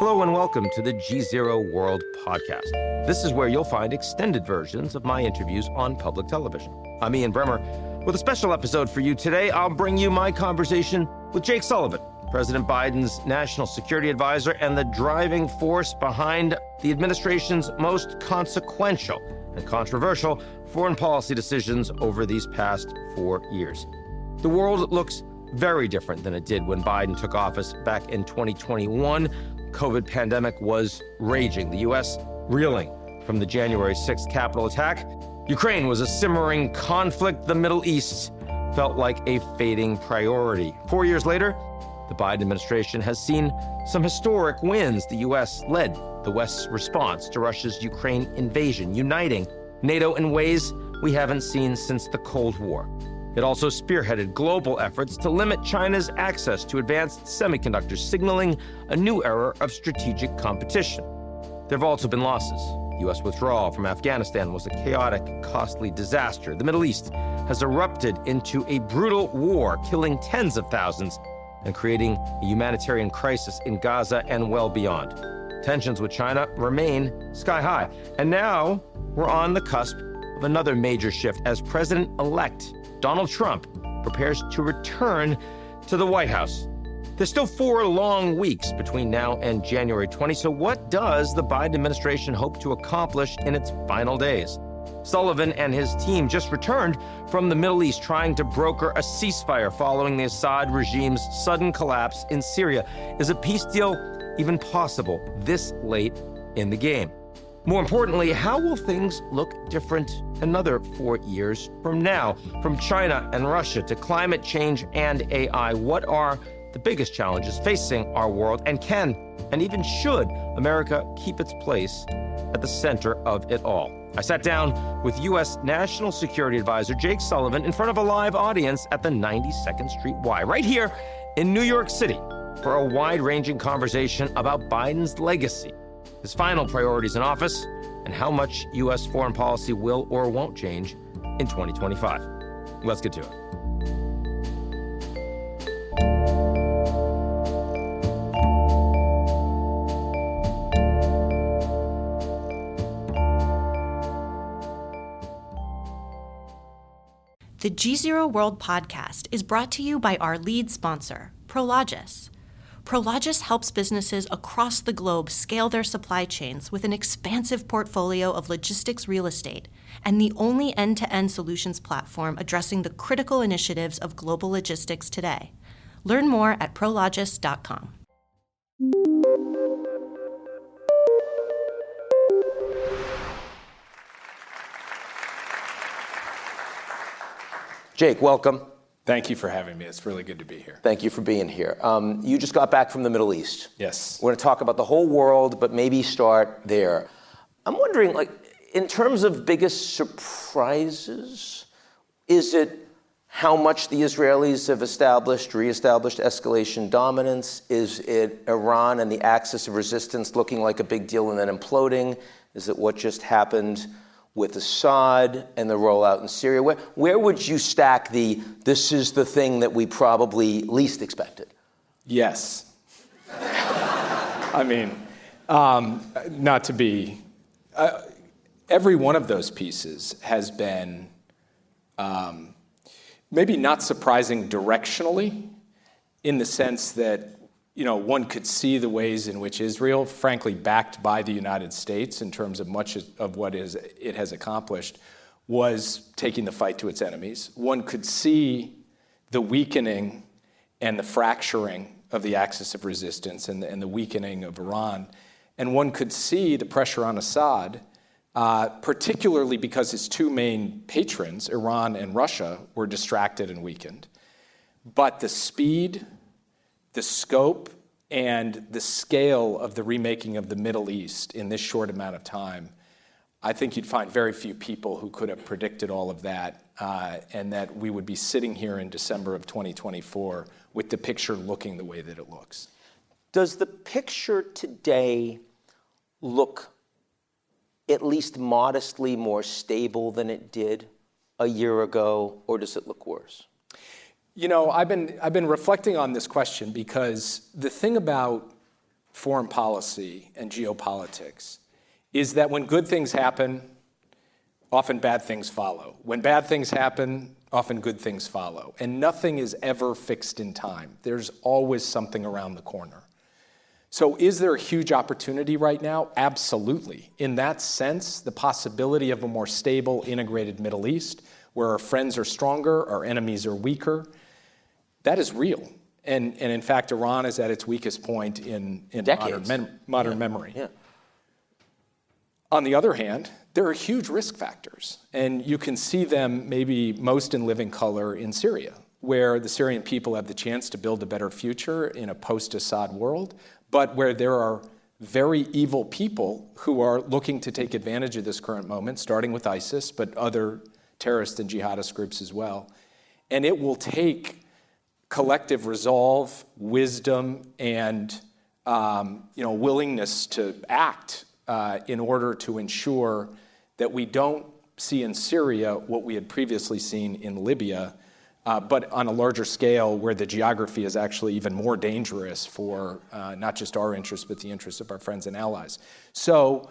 Hello and welcome to the GZERO World podcast. This is where you'll find extended versions of my interviews on public television. I'm Ian Bremmer. With a special episode for you today, I'll bring you my conversation with Jake Sullivan, President Biden's national security advisor and the driving force behind the administration's most consequential and controversial foreign policy decisions over these past 4 years. The world looks very different than it did when Biden took office back in 2021. COVID pandemic was raging, the U.S. reeling from the January 6th Capitol attack. Ukraine was a simmering conflict. The Middle East felt like a fading priority. 4 years later, the Biden administration has seen some historic wins. The U.S. led the West's response to Russia's Ukraine invasion, uniting NATO in ways we haven't seen since the Cold War. It also spearheaded global efforts to limit China's access to advanced semiconductors, signaling a new era of strategic competition. There have also been losses. U.S. withdrawal from Afghanistan was a chaotic, costly disaster. The Middle East has erupted into a brutal war, killing tens of thousands and creating a humanitarian crisis in Gaza and well beyond. Tensions with China remain sky high. And now we're on the cusp of another major shift as President-elect Donald Trump prepares to return to the White House. There's still 4 long weeks between now and January 20, so what does the Biden administration hope to accomplish in its final days? Sullivan and his team just returned from the Middle East trying to broker a ceasefire following the Assad regime's sudden collapse in Syria. Is a peace deal even possible this late in the game? More importantly, how will things look different another 4 years from now? From China and Russia to climate change and AI, what are the biggest challenges facing our world? And can, and even should, America keep its place at the center of it all? I sat down with U.S. National Security Advisor Jake Sullivan in front of a live audience at the 92nd Street Y, right here in New York City, for a wide-ranging conversation about Biden's legacy, his final priorities in office, and how much U.S. foreign policy will or won't change in 2025. Let's get to it. The GZERO World podcast is brought to you by our lead sponsor, Prologis. Prologis helps businesses across the globe scale their supply chains with an expansive portfolio of logistics real estate and the only end-to-end solutions platform addressing the critical initiatives of global logistics today. Learn more at prologis.com. Jake, welcome. Thank you for having me. It's really good to be here. Thank you for being here. You just got back from the Middle East. Yes. We're going to talk about the whole world, but maybe start there. I'm wondering, in terms of biggest surprises, is it how much the Israelis have reestablished escalation dominance? Is it Iran and the axis of resistance looking like a big deal and then imploding? Is it what just happened with Assad and the rollout in Syria? Where would you stack this is the thing that we probably least expected? Yes. I mean, not to be, every one of those pieces has been maybe not surprising directionally, in the sense that, one could see the ways in which Israel, frankly backed by the United States in terms of much of what it has accomplished, was taking the fight to its enemies. One could see the weakening and the fracturing of the axis of resistance and the weakening of Iran. And one could see the pressure on Assad, particularly because his 2 main patrons, Iran and Russia, were distracted and weakened. But the speed, the scope, and the scale of the remaking of the Middle East in this short amount of time, I think you'd find very few people who could have predicted all of that, and that we would be sitting here in December of 2024 with the picture looking the way that it looks. Does the picture today look at least modestly more stable than it did a year ago, or does it look worse? I've been reflecting on this question, because the thing about foreign policy and geopolitics is that when good things happen, often bad things follow. When bad things happen, often good things follow. And nothing is ever fixed in time. There's always something around the corner. So is there a huge opportunity right now? Absolutely. In that sense, the possibility of a more stable, integrated Middle East, where our friends are stronger, our enemies are weaker, that is real. And in fact, Iran is at its weakest point in modern memory. Yeah. On the other hand, there are huge risk factors, and you can see them maybe most in living color in Syria, where the Syrian people have the chance to build a better future in a post-Assad world, but where there are very evil people who are looking to take advantage of this current moment, starting with ISIS, but other terrorist and jihadist groups as well. And it will take collective resolve, wisdom, and willingness to act in order to ensure that we don't see in Syria what we had previously seen in Libya, but on a larger scale where the geography is actually even more dangerous for not just our interests, but the interests of our friends and allies. So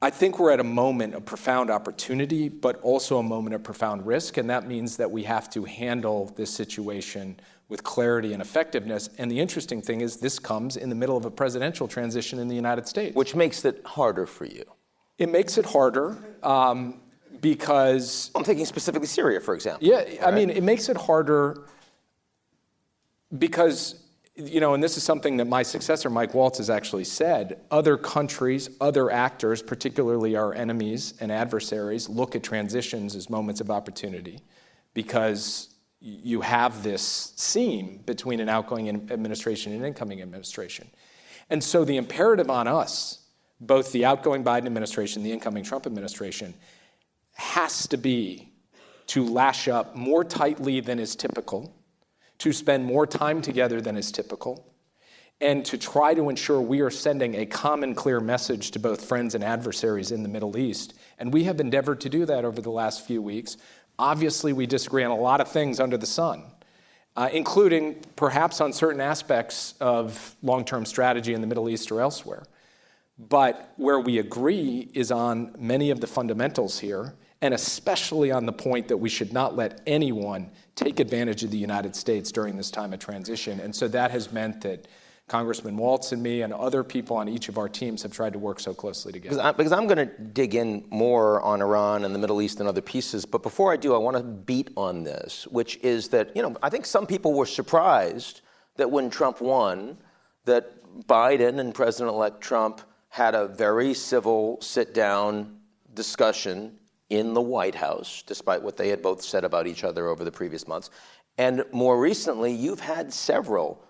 I think we're at a moment of profound opportunity, but also a moment of profound risk, and that means that we have to handle this situation with clarity and effectiveness. And the interesting thing is this comes in the middle of a presidential transition in the United States. Which makes it harder for you. It makes it harder because... I'm thinking specifically Syria, for example. Yeah, I mean, it makes it harder because, and this is something that my successor, Mike Waltz, has actually said, other countries, other actors, particularly our enemies and adversaries, look at transitions as moments of opportunity because you have this seam between an outgoing administration and an incoming administration. And so the imperative on us, both the outgoing Biden administration, the incoming Trump administration, has to be to lash up more tightly than is typical, to spend more time together than is typical, and to try to ensure we are sending a common, clear message to both friends and adversaries in the Middle East. And we have endeavored to do that over the last few weeks. Obviously, we disagree on a lot of things under the sun, including perhaps on certain aspects of long-term strategy in the Middle East or elsewhere. But where we agree is on many of the fundamentals here, and especially on the point that we should not let anyone take advantage of the United States during this time of transition. And so that has meant that Congressman Waltz and me and other people on each of our teams have tried to work so closely together. Because I'm going to dig in more on Iran and the Middle East and other pieces. But before I do, I want to beat on this, which is that, I think some people were surprised that when Trump won, that Biden and President-elect Trump had a very civil sit-down discussion in the White House, despite what they had both said about each other over the previous months. And more recently, you've had several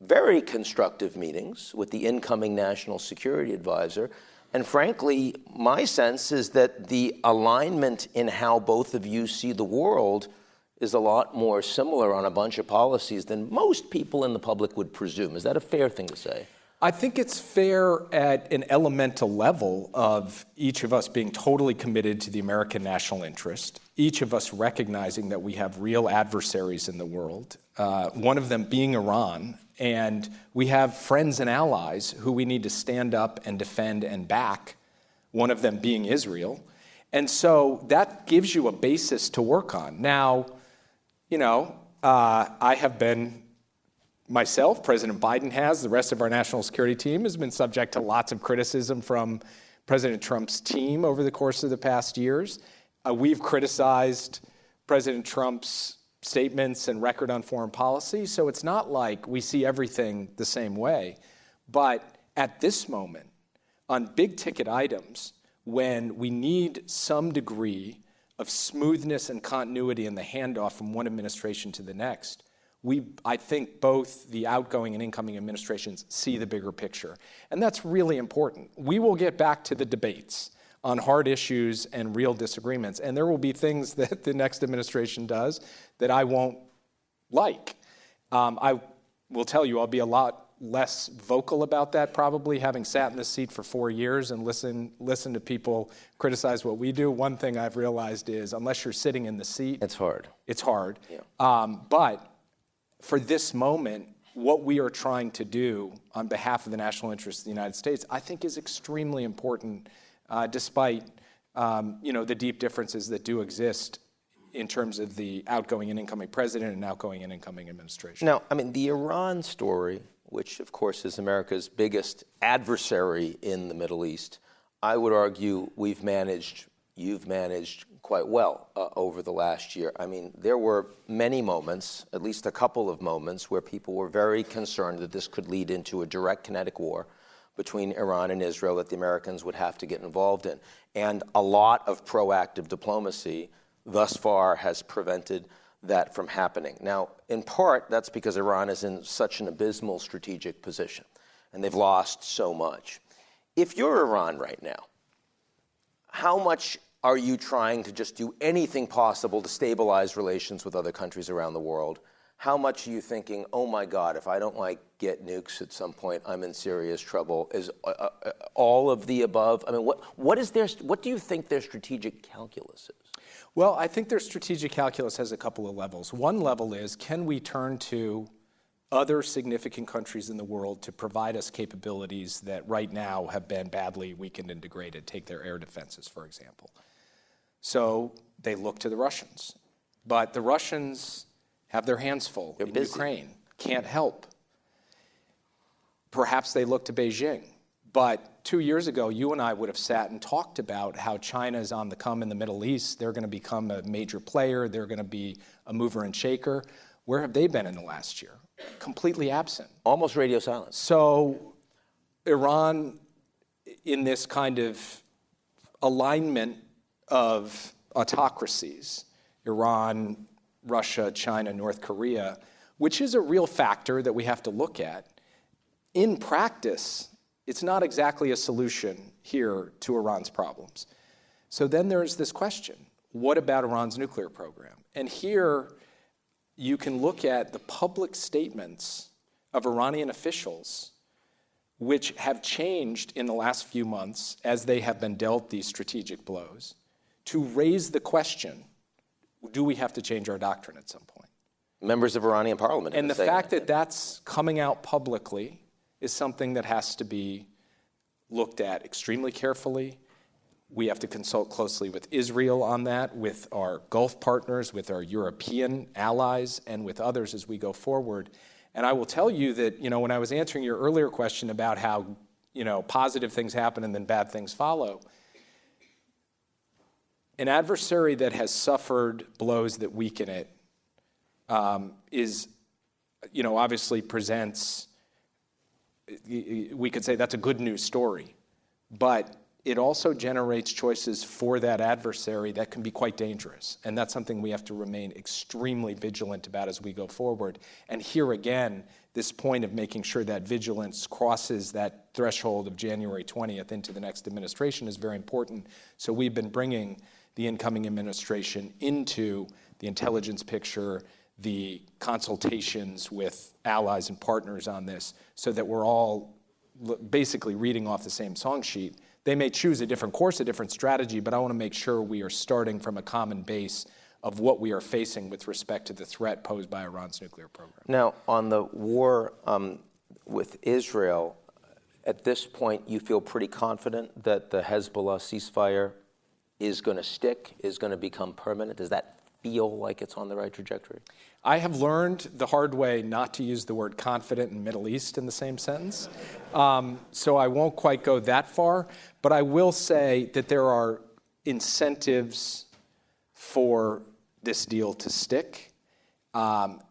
very constructive meetings with the incoming National Security Advisor. And frankly, my sense is that the alignment in how both of you see the world is a lot more similar on a bunch of policies than most people in the public would presume. Is that a fair thing to say? I think it's fair at an elemental level of each of us being totally committed to the American national interest, each of us recognizing that we have real adversaries in the world, one of them being Iran, and we have friends and allies who we need to stand up and defend and back, one of them being Israel. And so that gives you a basis to work on. Now, I have been myself, President Biden has, the rest of our national security team has been subject to lots of criticism from President Trump's team over the course of the past years. We've criticized President Trump's statements and record on foreign policy, so it's not like we see everything the same way. But at this moment, on big ticket items, when we need some degree of smoothness and continuity in the handoff from one administration to the next, I think both the outgoing and incoming administrations see the bigger picture. And that's really important. We will get back to the debates on hard issues and real disagreements. And there will be things that the next administration does that I won't like. I will tell you, I'll be a lot less vocal about that probably, having sat in this seat for 4 years and listen to people criticize what we do. One thing I've realized is unless you're sitting in the seat, it's hard. It's hard. Yeah. But for this moment, what we are trying to do on behalf of the national interests of the United States, I think is extremely important, despite the deep differences that do exist in terms of the outgoing and incoming president and outgoing and incoming administration. Now, I mean, the Iran story, which of course is America's biggest adversary in the Middle East, I would argue you've managed quite well over the last year. I mean, there were many moments, at least a couple of moments, where people were very concerned that this could lead into a direct kinetic war between Iran and Israel that the Americans would have to get involved in. And a lot of proactive diplomacy thus far has prevented that from happening. Now, in part, that's because Iran is in such an abysmal strategic position, and they've lost so much. If you're Iran right now, how much are you trying to just do anything possible to stabilize relations with other countries around the world? How much are you thinking, oh my God, if I don't get nukes at some point, I'm in serious trouble? Is all of the above? I mean, what do you think their strategic calculus is? Well, I think their strategic calculus has a couple of levels. One level is, can we turn to other significant countries in the world to provide us capabilities that right now have been badly weakened and degraded? Take their air defenses, for example. So they look to the Russians. But the Russians have their hands full in Ukraine, can't help. Perhaps they look to Beijing. But 2 years ago, you and I would have sat and talked about how China is on the come in the Middle East. They're going to become a major player. They're going to be a mover and shaker. Where have they been in the last year? Completely absent. Almost radio silence. So Iran, in this kind of alignment of autocracies, Iran, Russia, China, North Korea, which is a real factor that we have to look at, in practice, it's not exactly a solution here to Iran's problems. So then there's this question, what about Iran's nuclear program? And here you can look at the public statements of Iranian officials, which have changed in the last few months as they have been dealt these strategic blows, to raise the question, do we have to change our doctrine at some point? Members of Iranian parliament. And the fact that that's coming out publicly is something that has to be looked at extremely carefully. We have to consult closely with Israel on that, with our Gulf partners, with our European allies, and with others as we go forward. And I will tell you that, when I was answering your earlier question about how, positive things happen and then bad things follow, an adversary that has suffered blows that weaken it obviously presents, we could say that's a good news story, but it also generates choices for that adversary that can be quite dangerous. And that's something we have to remain extremely vigilant about as we go forward. And here again, this point of making sure that vigilance crosses that threshold of January 20th into the next administration is very important. So we've been bringing the incoming administration into the intelligence picture, the consultations with allies and partners on this, so that we're all basically reading off the same song sheet. They may choose a different course, a different strategy, but I want to make sure we are starting from a common base of what we are facing with respect to the threat posed by Iran's nuclear program. Now, on the war with Israel, at this point, you feel pretty confident that the Hezbollah ceasefire is going to stick, is going to become permanent? Does that feel like it's on the right trajectory? I have learned the hard way not to use the word confident and Middle East in the same sentence. So I won't quite go that far, but I will say that there are incentives for this deal to stick.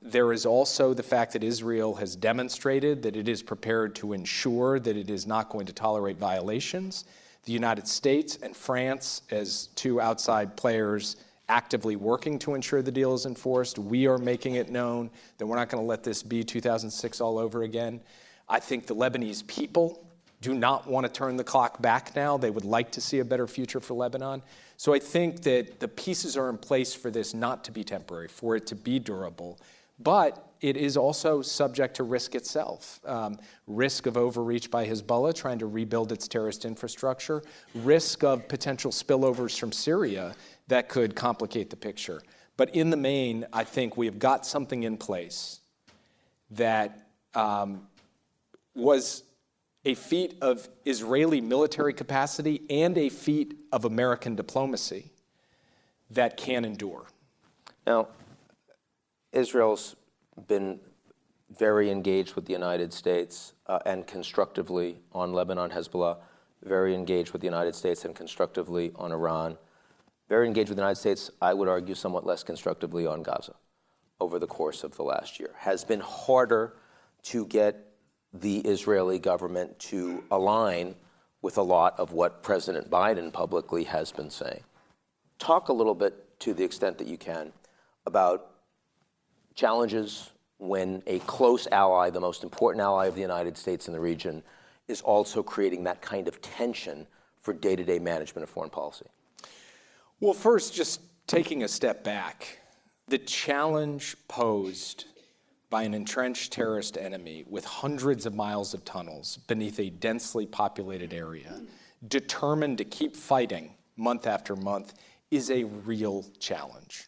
There is also the fact that Israel has demonstrated that it is prepared to ensure that it is not going to tolerate violations. The United States and France, as two outside players, actively working to ensure the deal is enforced. We are making it known that we're not going to let this be 2006 all over again. I think the Lebanese people do not want to turn the clock back now. They would like to see a better future for Lebanon. So I think that the pieces are in place for this not to be temporary, for it to be durable. But it is also subject to risk itself. Risk of overreach by Hezbollah trying to rebuild its terrorist infrastructure, risk of potential spillovers from Syria that could complicate the picture. But in the main, I think we have got something in place that was a feat of Israeli military capacity and a feat of American diplomacy that can endure. Now, Israel's been very engaged with the United States and constructively on Lebanon, Hezbollah, very engaged with the United States and constructively on Iran, very engaged with the United States, I would argue, somewhat less constructively on Gaza over the course of the last year. Has been harder to get the Israeli government to align with a lot of what President Biden publicly has been saying. Talk a little bit, to the extent that you can, about challenges when a close ally, the most important ally of the United States in the region, is also creating that kind of tension for day-to-day management of foreign policy. Well, first, just taking a step back, the challenge posed by an entrenched terrorist enemy with hundreds of miles of tunnels beneath a densely populated area, determined to keep fighting month after month, is a real challenge.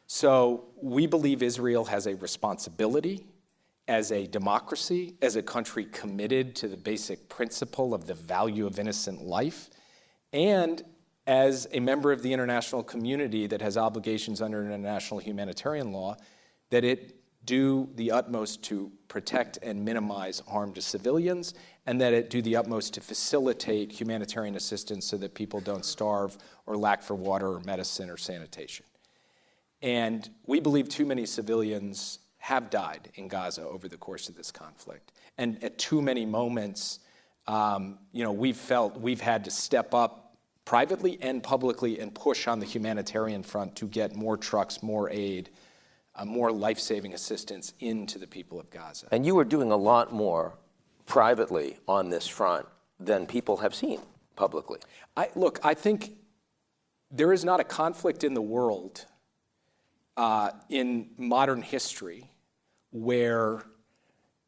So we believe Israel has a responsibility as a democracy, as a country committed to the basic principle of the value of innocent life, and as a member of the international community that has obligations under international humanitarian law, that it do the utmost to protect and minimize harm to civilians, and that it do the utmost to facilitate humanitarian assistance so that people don't starve or lack for water or medicine or sanitation. And we believe too many civilians have died in Gaza over the course of this conflict. And at too many moments, we've felt we've had to step up privately and publicly and push on the humanitarian front to get more trucks, more aid, more life-saving assistance into the people of Gaza. And you are doing a lot more privately on this front than people have seen publicly. I think there is not a conflict in the world in modern history where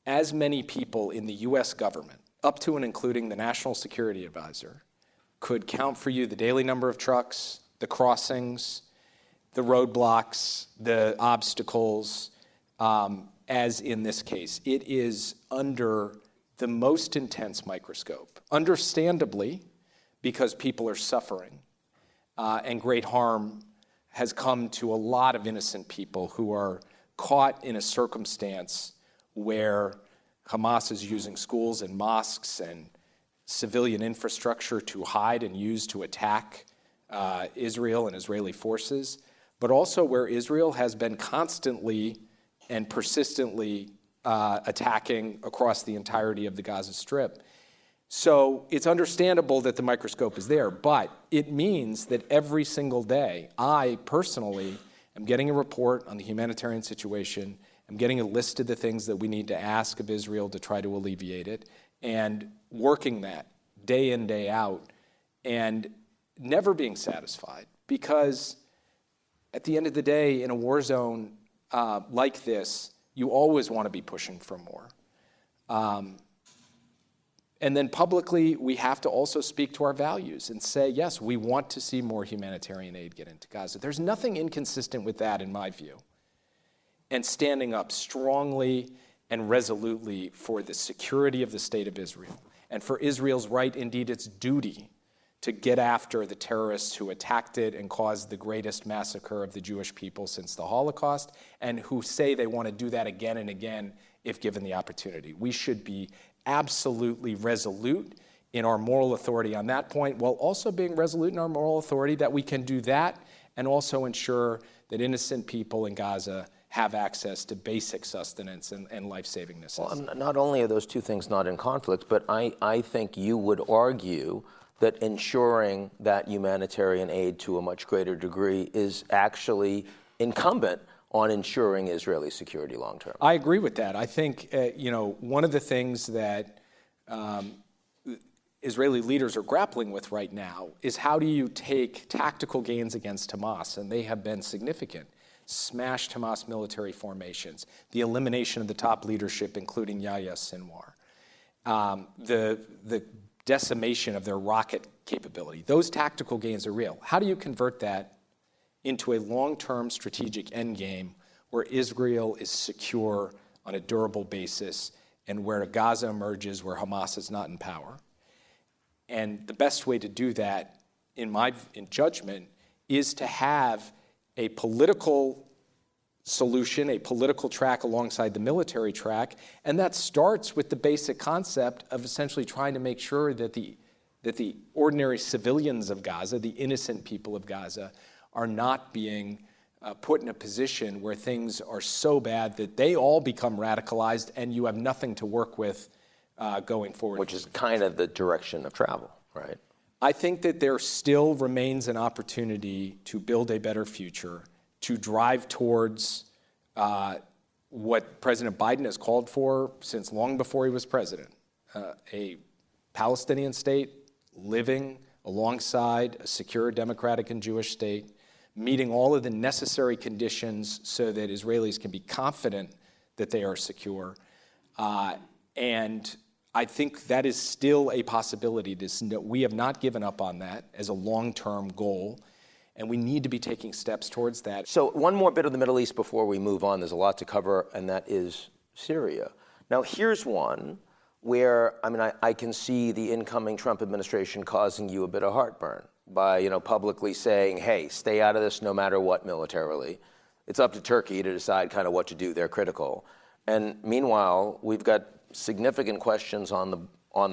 as many people in the U.S. government, up to and including the National Security Advisor, could count for you the daily number of trucks, the crossings, the roadblocks, the obstacles, as in this case. It is under the most intense microscope, understandably, because people are suffering, and great harm has come to a lot of innocent people who are caught in a circumstance where Hamas is using schools and mosques and civilian infrastructure to hide and use to attack Israel and Israeli forces, but also where Israel has been constantly and persistently attacking across the entirety of the Gaza Strip. So it's understandable that the microscope is there, but it means that every single day, I personally am getting a report on the humanitarian situation. I'm getting a list of the things that we need to ask of Israel to try to alleviate it, and working that day in, day out, and never being satisfied. Because at the end of the day, in a war zone like this, you always want to be pushing for more. And then publicly, we have to also speak to our values and say, yes, we want to see more humanitarian aid get into Gaza. There's nothing inconsistent with that, in my view. And standing up strongly and resolutely for the security of the state of Israel, and for Israel's right, indeed its duty, to get after the terrorists who attacked it and caused the greatest massacre of the Jewish people since the Holocaust, and who say they want to do that again and again if given the opportunity. We should be absolutely resolute in our moral authority on that point, while also being resolute in our moral authority that we can do that and also ensure that innocent people in Gaza have access to basic sustenance and life-saving necessities. Well, not only are those two things not in conflict, but I think you would argue that ensuring that humanitarian aid to a much greater degree is actually incumbent on ensuring Israeli security long-term. I agree with that. I think, one of the things that Israeli leaders are grappling with right now is how do you take tactical gains against Hamas, and they have been significant, smashed Hamas military formations, the elimination of the top leadership, including Yahya Sinwar, the decimation of their rocket capability. Those tactical gains are real. How do you convert that into a long-term strategic endgame where Israel is secure on a durable basis, and where Gaza emerges where Hamas is not in power. And the best way to do that, in judgment, is to have a political solution, a political track alongside the military track, and that starts with the basic concept of essentially trying to make sure that the ordinary civilians of Gaza, the innocent people of Gaza, are not being put in a position where things are so bad that they all become radicalized and you have nothing to work with going forward. Which is kind of the direction of travel, right? I think that there still remains an opportunity to build a better future, to drive towards what President Biden has called for since long before he was president, a Palestinian state living alongside a secure democratic and Jewish state, meeting all of the necessary conditions so that Israelis can be confident that they are secure. And I think that is still a possibility. We have not given up on that as a long-term goal, and we need to be taking steps towards that. So one more bit of the Middle East before we move on. There's a lot to cover, and that is Syria. Now, here's one where, I can see the incoming Trump administration causing you a bit of heartburn by, publicly saying, hey, stay out of this no matter what militarily. It's up to Turkey to decide kind of what to do. They're critical. And meanwhile, we've got significant questions on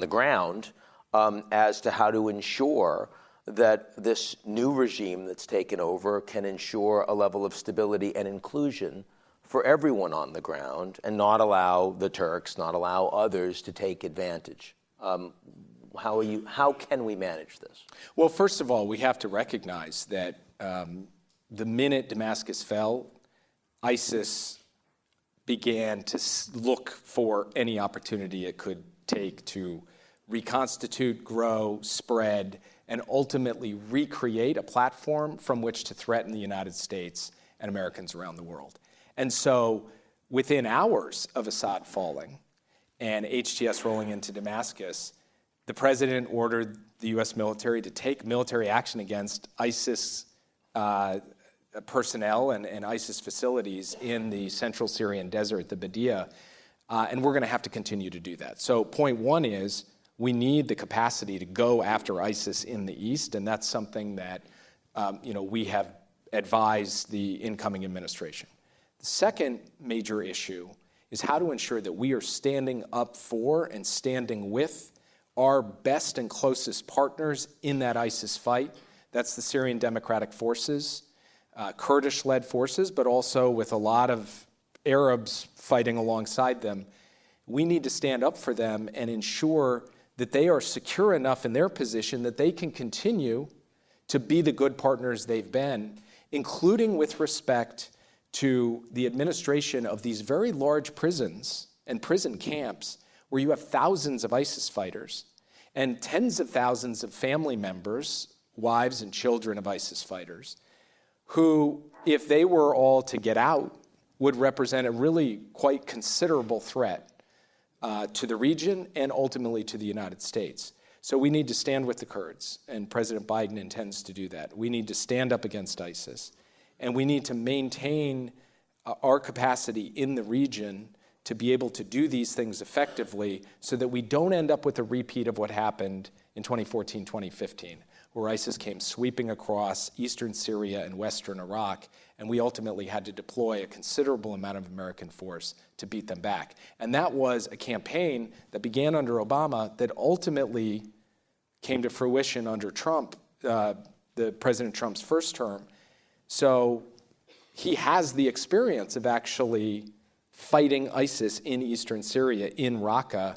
the ground as to how to ensure that this new regime that's taken over can ensure a level of stability and inclusion for everyone on the ground and not allow the Turks, not allow others to take advantage. How can we manage this? Well, first of all, we have to recognize that the minute Damascus fell, ISIS began to look for any opportunity it could take to reconstitute, grow, spread, and ultimately recreate a platform from which to threaten the United States and Americans around the world. And so within hours of Assad falling and HTS rolling into Damascus, the president ordered the U.S. military to take military action against ISIS personnel and ISIS facilities in the central Syrian desert, the Badia, and we're going to have to continue to do that. So point one is we need the capacity to go after ISIS in the east, and that's something that we have advised the incoming administration. The second major issue is how to ensure that we are standing up for and standing with our best and closest partners in that ISIS fight. That's the Syrian Democratic Forces, Kurdish-led forces, but also with a lot of Arabs fighting alongside them. We need to stand up for them and ensure that they are secure enough in their position that they can continue to be the good partners they've been, including with respect to the administration of these very large prisons and prison camps where you have thousands of ISIS fighters and tens of thousands of family members, wives and children of ISIS fighters, who, if they were all to get out, would represent a really quite considerable threat to the region and ultimately to the United States. So we need to stand with the Kurds, and President Biden intends to do that. We need to stand up against ISIS, and we need to maintain our capacity in the region to be able to do these things effectively so that we don't end up with a repeat of what happened in 2014, 2015, where ISIS came sweeping across eastern Syria and western Iraq, and we ultimately had to deploy a considerable amount of American force to beat them back. And that was a campaign that began under Obama that ultimately came to fruition under Trump, the President Trump's first term. So he has the experience of actually fighting ISIS in eastern Syria, in Raqqa,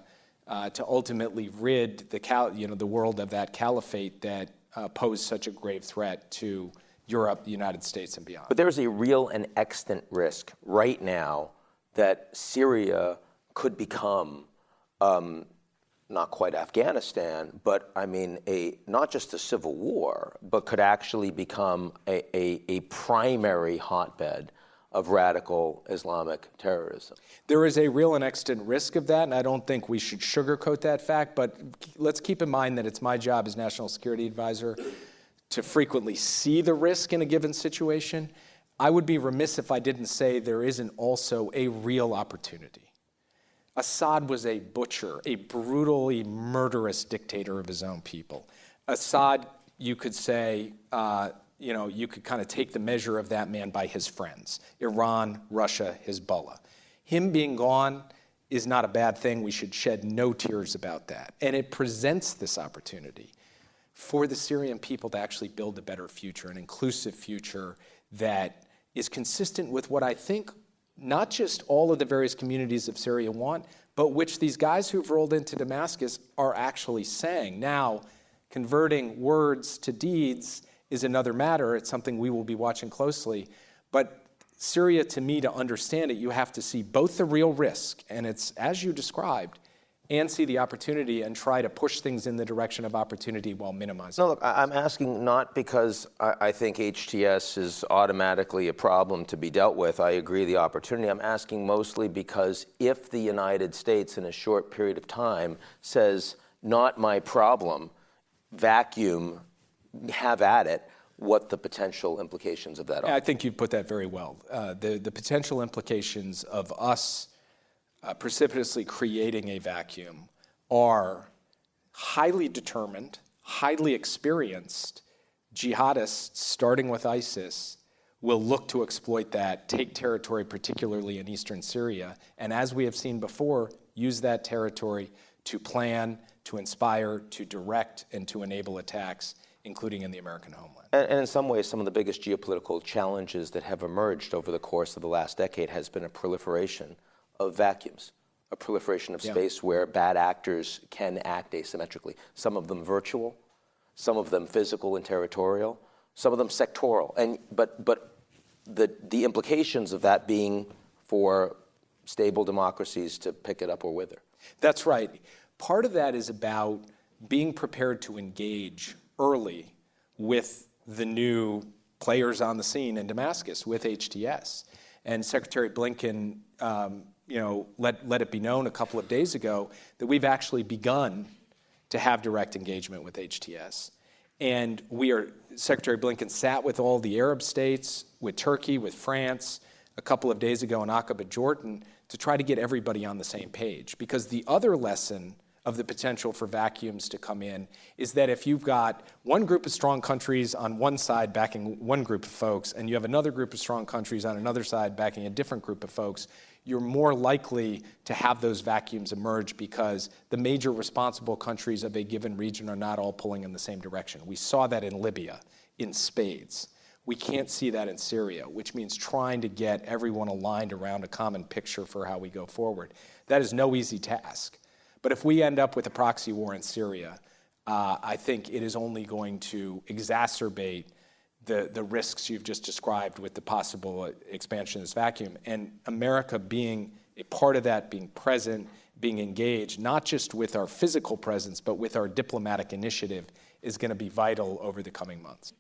to ultimately rid the world of that caliphate that posed such a grave threat to Europe, the United States, and beyond. But there's a real and extant risk right now that Syria could become not quite Afghanistan, but not just a civil war, but could actually become a primary hotbed of radical Islamic terrorism. There is a real and extant risk of that, and I don't think we should sugarcoat that fact, but let's keep in mind that it's my job as National Security Advisor to frequently see the risk in a given situation I would be remiss if I didn't say there isn't also a real opportunity. Assad was a butcher, a brutally murderous dictator of his own people. Assad, you could say, you could kind of take the measure of that man by his friends, Iran, Russia, Hezbollah. Him being gone is not a bad thing. We should shed no tears about that. And it presents this opportunity for the Syrian people to actually build a better future, an inclusive future that is consistent with what I think not just all of the various communities of Syria want, but which these guys who've rolled into Damascus are actually saying. Now, converting words to deeds is another matter. It's something we will be watching closely. But Syria, to me, to understand it, you have to see both the real risk, and it's as you described, and see the opportunity and try to push things in the direction of opportunity while minimizing. No, look, I'm asking not because I think HTS is automatically a problem to be dealt with. I agree the opportunity. I'm asking mostly because if the United States in a short period of time says, not my problem, vacuum, have at it, what the potential implications of that are. I think you put that very well. The potential implications of us precipitously creating a vacuum are highly determined, highly experienced jihadists, starting with ISIS, will look to exploit that, take territory, particularly in eastern Syria, and as we have seen before, use that territory to plan, to inspire, to direct, and to enable attacks, including in the American homeland. And in some ways, some of the biggest geopolitical challenges that have emerged over the course of the last decade has been a proliferation of vacuums, a proliferation of space where bad actors can act asymmetrically. Some of them virtual, some of them physical and territorial, some of them sectoral. But the implications of that being for stable democracies to pick it up or wither. That's right. Part of that is about being prepared to engage early with the new players on the scene in Damascus, with HTS. And Secretary Blinken let it be known a couple of days ago that we've actually begun to have direct engagement with HTS. And Secretary Blinken sat with all the Arab states, with Turkey, with France, a couple of days ago in Aqaba, Jordan, to try to get everybody on the same page. Because the other lesson of the potential for vacuums to come in is that if you've got one group of strong countries on one side backing one group of folks, and you have another group of strong countries on another side backing a different group of folks, you're more likely to have those vacuums emerge because the major responsible countries of a given region are not all pulling in the same direction. We saw that in Libya in spades. We can't see that in Syria, which means trying to get everyone aligned around a common picture for how we go forward. That is no easy task. But if we end up with a proxy war in Syria, I think it is only going to exacerbate the risks you've just described with the possible expansion of this vacuum. And America being a part of that, being present, being engaged, not just with our physical presence, but with our diplomatic initiative, is going to be vital over the coming months.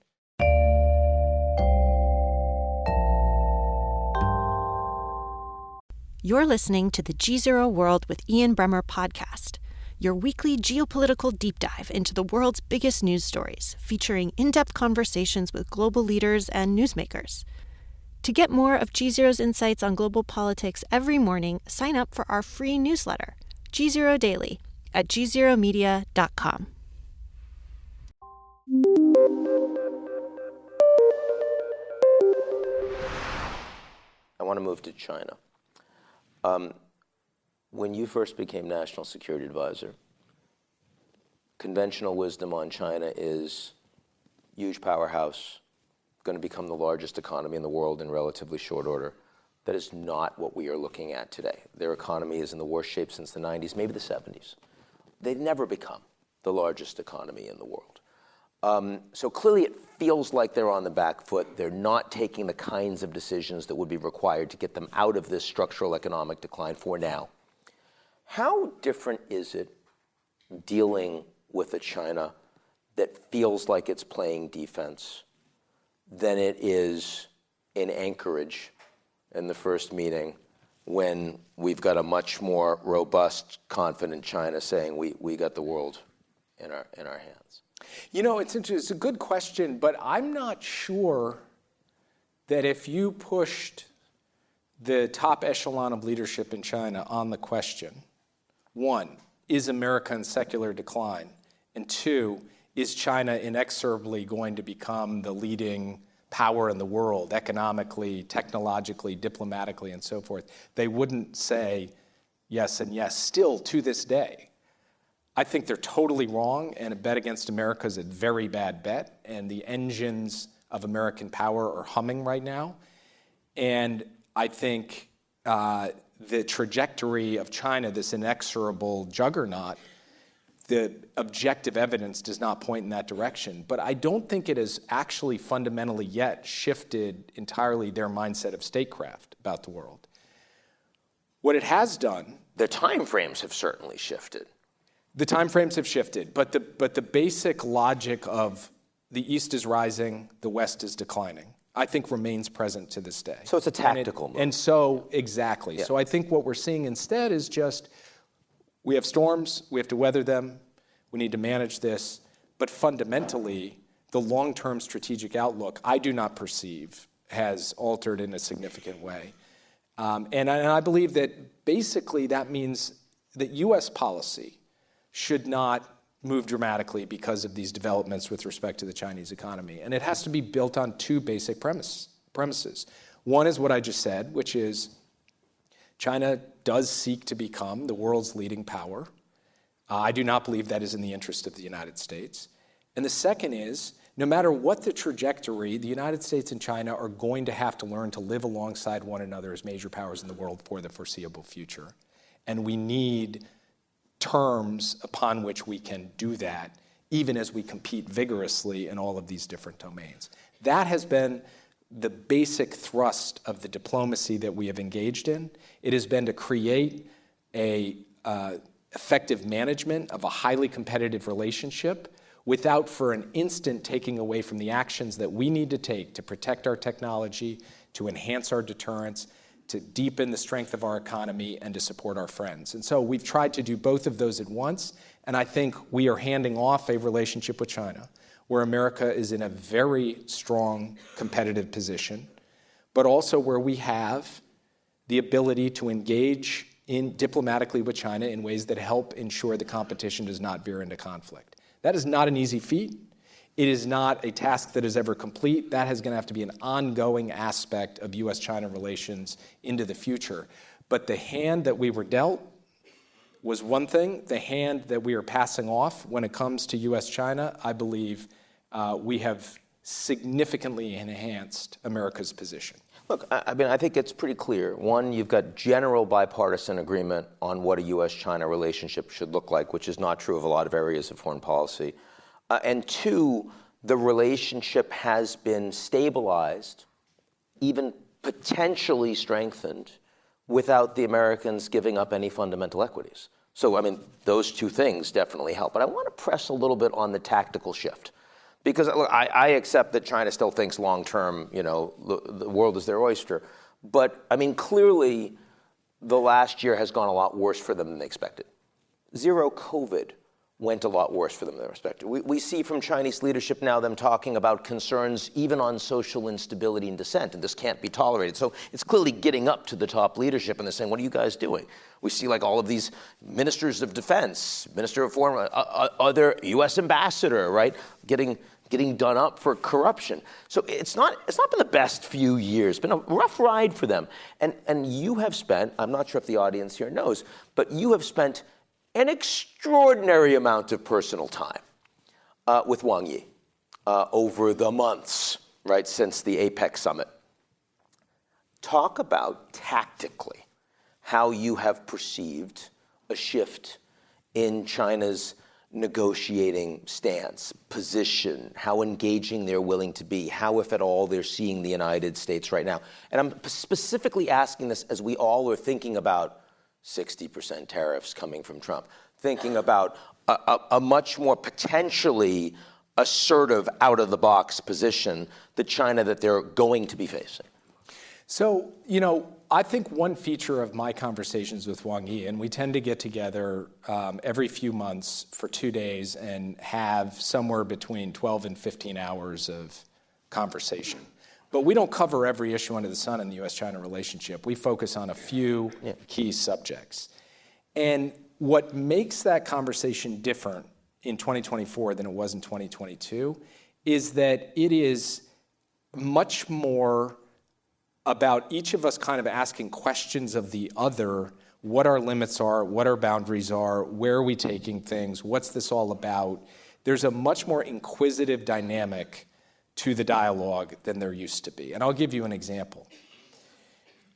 You're listening to the GZERO World with Ian Bremmer podcast, your weekly geopolitical deep dive into the world's biggest news stories, featuring in-depth conversations with global leaders and newsmakers. To get more of GZERO's insights on global politics every morning, sign up for our free newsletter, GZERO Daily, at gzeromedia.com. I want to move to China. When you first became National Security Advisor, conventional wisdom on China is huge powerhouse, going to become the largest economy in the world in relatively short order. That is not what we are looking at today. Their economy is in the worst shape since the 90s, maybe the 70s. They've never become the largest economy in the world. So clearly it feels like they're on the back foot. They're not taking the kinds of decisions that would be required to get them out of this structural economic decline for now. How different is it dealing with a China that feels like it's playing defense than it is in Anchorage in the first meeting when we've got a much more robust, confident China saying we got the world in our hands? You know, it's interesting. It's a good question, but I'm not sure that if you pushed the top echelon of leadership in China on the question, one, is America in secular decline? And two, is China inexorably going to become the leading power in the world, economically, technologically, diplomatically, and so forth? They wouldn't say yes and yes, still to this day. I think they're totally wrong, and a bet against America is a very bad bet, and the engines of American power are humming right now. And I think the trajectory of China, this inexorable juggernaut, the objective evidence does not point in that direction. But I don't think it has actually fundamentally yet shifted entirely their mindset of statecraft about the world. What it has done... The time frames have certainly shifted. The time frames have shifted, but the basic logic of the East is rising, the West is declining, I think remains present to this day. So it's a tactical move. And so, exactly. Yeah. So I think what we're seeing instead is just, we have storms, we have to weather them, we need to manage this, but fundamentally, the long-term strategic outlook, I do not perceive, has altered in a significant way. And I believe that basically that means that U.S. policy should not move dramatically because of these developments with respect to the Chinese economy. And it has to be built on two basic premises. One is what I just said, which is China does seek to become the world's leading power. I do not believe that is in the interest of the United States. And the second is, no matter what the trajectory, the United States and China are going to have to learn to live alongside one another as major powers in the world for the foreseeable future. And we need terms upon which we can do that, even as we compete vigorously in all of these different domains. That has been the basic thrust of the diplomacy that we have engaged in. It has been to create a effective management of a highly competitive relationship without for an instant taking away from the actions that we need to take to protect our technology, to enhance our deterrence, to deepen the strength of our economy, and to support our friends. And so we've tried to do both of those at once, and I think we are handing off a relationship with China where America is in a very strong competitive position, but also where we have the ability to engage diplomatically with China in ways that help ensure the competition does not veer into conflict. That is not an easy feat. It is not a task that is ever complete. That is going to have to be an ongoing aspect of U.S.-China relations into the future. But the hand that we were dealt was one thing. The hand that we are passing off when it comes to U.S.-China, I believe we have significantly enhanced America's position. Look, I mean, I think it's pretty clear. One, you've got general bipartisan agreement on what a U.S.-China relationship should look like, which is not true of a lot of areas of foreign policy. And two, the relationship has been stabilized, even potentially strengthened, without the Americans giving up any fundamental equities. So, I mean, those two things definitely help. But I want to press a little bit on the tactical shift. Because look, I accept that China still thinks long-term, you know, the world is their oyster. But, I mean, clearly, the last year has gone a lot worse for them than they expected. Zero COVID went a lot worse for them than they expected. We see from Chinese leadership now them talking about concerns even on social instability and dissent, and this can't be tolerated. So it's clearly getting up to the top leadership, and they're saying, what are you guys doing? We see like all of these ministers of defense, minister of foreign, other U.S. ambassador, right, getting done up for corruption. So it's not been the best few years. It's been a rough ride for them. And you have spent, I'm not sure if the audience here knows, but you have spent an extraordinary amount of personal time with Wang Yi over the months, right, since the APEC summit. Talk about tactically how you have perceived a shift in China's negotiating stance, position, how engaging they're willing to be, how, if at all, they're seeing the United States right now. And I'm specifically asking this as we all are thinking about 60% tariffs coming from Trump, thinking about a much more potentially assertive, out-of-the-box position, the China that they're going to be facing. So, you know, I think one feature of my conversations with Wang Yi, and we tend to get together every few months for 2 days and have somewhere between 12 and 15 hours of conversation. But we don't cover every issue under the sun in the U.S.-China relationship. We focus on a few key subjects. And what makes that conversation different in 2024 than it was in 2022 is that it is much more about each of us kind of asking questions of the other, what our limits are, what our boundaries are, where are we taking things, what's this all about. There's a much more inquisitive dynamic to the dialogue than there used to be. And I'll give you an example.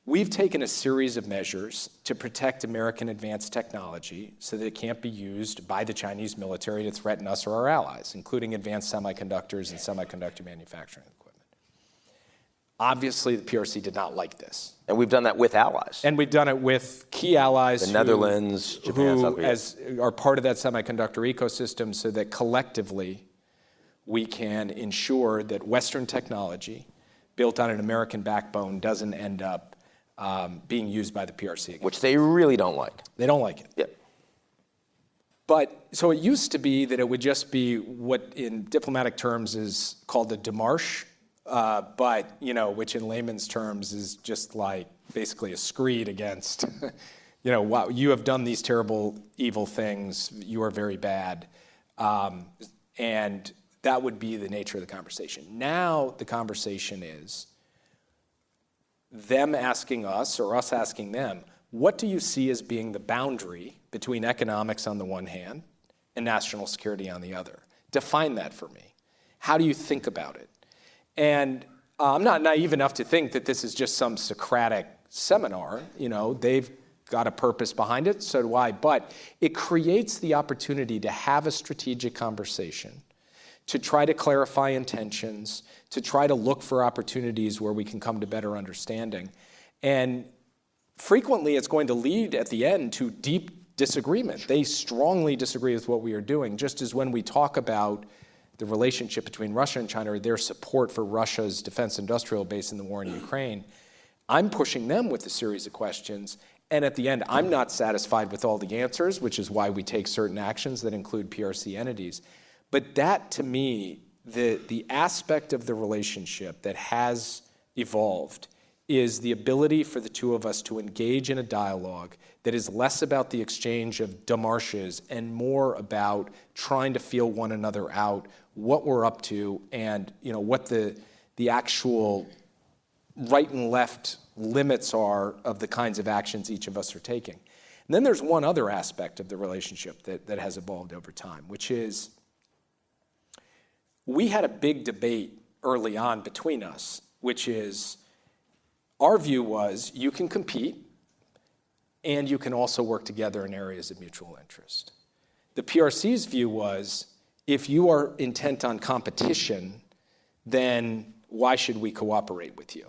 We've taken a series of measures to protect American advanced technology so that it can't be used by the Chinese military to threaten us or our allies, including advanced semiconductors and semiconductor manufacturing equipment. Obviously, the PRC did not like this. And we've done that with allies. And we've done it with key allies the Netherlands, Japan, South Korea. As are part of that semiconductor ecosystem so that collectively we can ensure that Western technology built on an American backbone doesn't end up being used by the PRC. Which they really don't like. They don't like it. Yeah. But so it used to be that it would just be what in diplomatic terms is called a démarche, but which in layman's terms is just like basically a screed against, wow, you have done these terrible, evil things. You are very bad, and that would be the nature of the conversation. Now the conversation is them asking us or us asking them, what do you see as being the boundary between economics on the one hand and national security on the other? Define that for me. How do you think about it? And I'm not naive enough to think that this is just some Socratic seminar. They've got a purpose behind it, so do I. But it creates the opportunity to have a strategic conversation, to try to clarify intentions, to try to look for opportunities where we can come to better understanding. And frequently it's going to lead at the end to deep disagreement. They strongly disagree with what we are doing, just as when we talk about the relationship between Russia and China or their support for Russia's defense industrial base in the war in Ukraine, I'm pushing them with a series of questions. And at the end, I'm not satisfied with all the answers, which is why we take certain actions that include PRC entities. But that, to me, the aspect of the relationship that has evolved is the ability for the two of us to engage in a dialogue that is less about the exchange of démarches and more about trying to feel one another out, what we're up to, and what the actual right and left limits are of the kinds of actions each of us are taking. And then there's one other aspect of the relationship that has evolved over time, which is we had a big debate early on between us, which is our view was you can compete and you can also work together in areas of mutual interest. The PRC's view was if you are intent on competition, then why should we cooperate with you?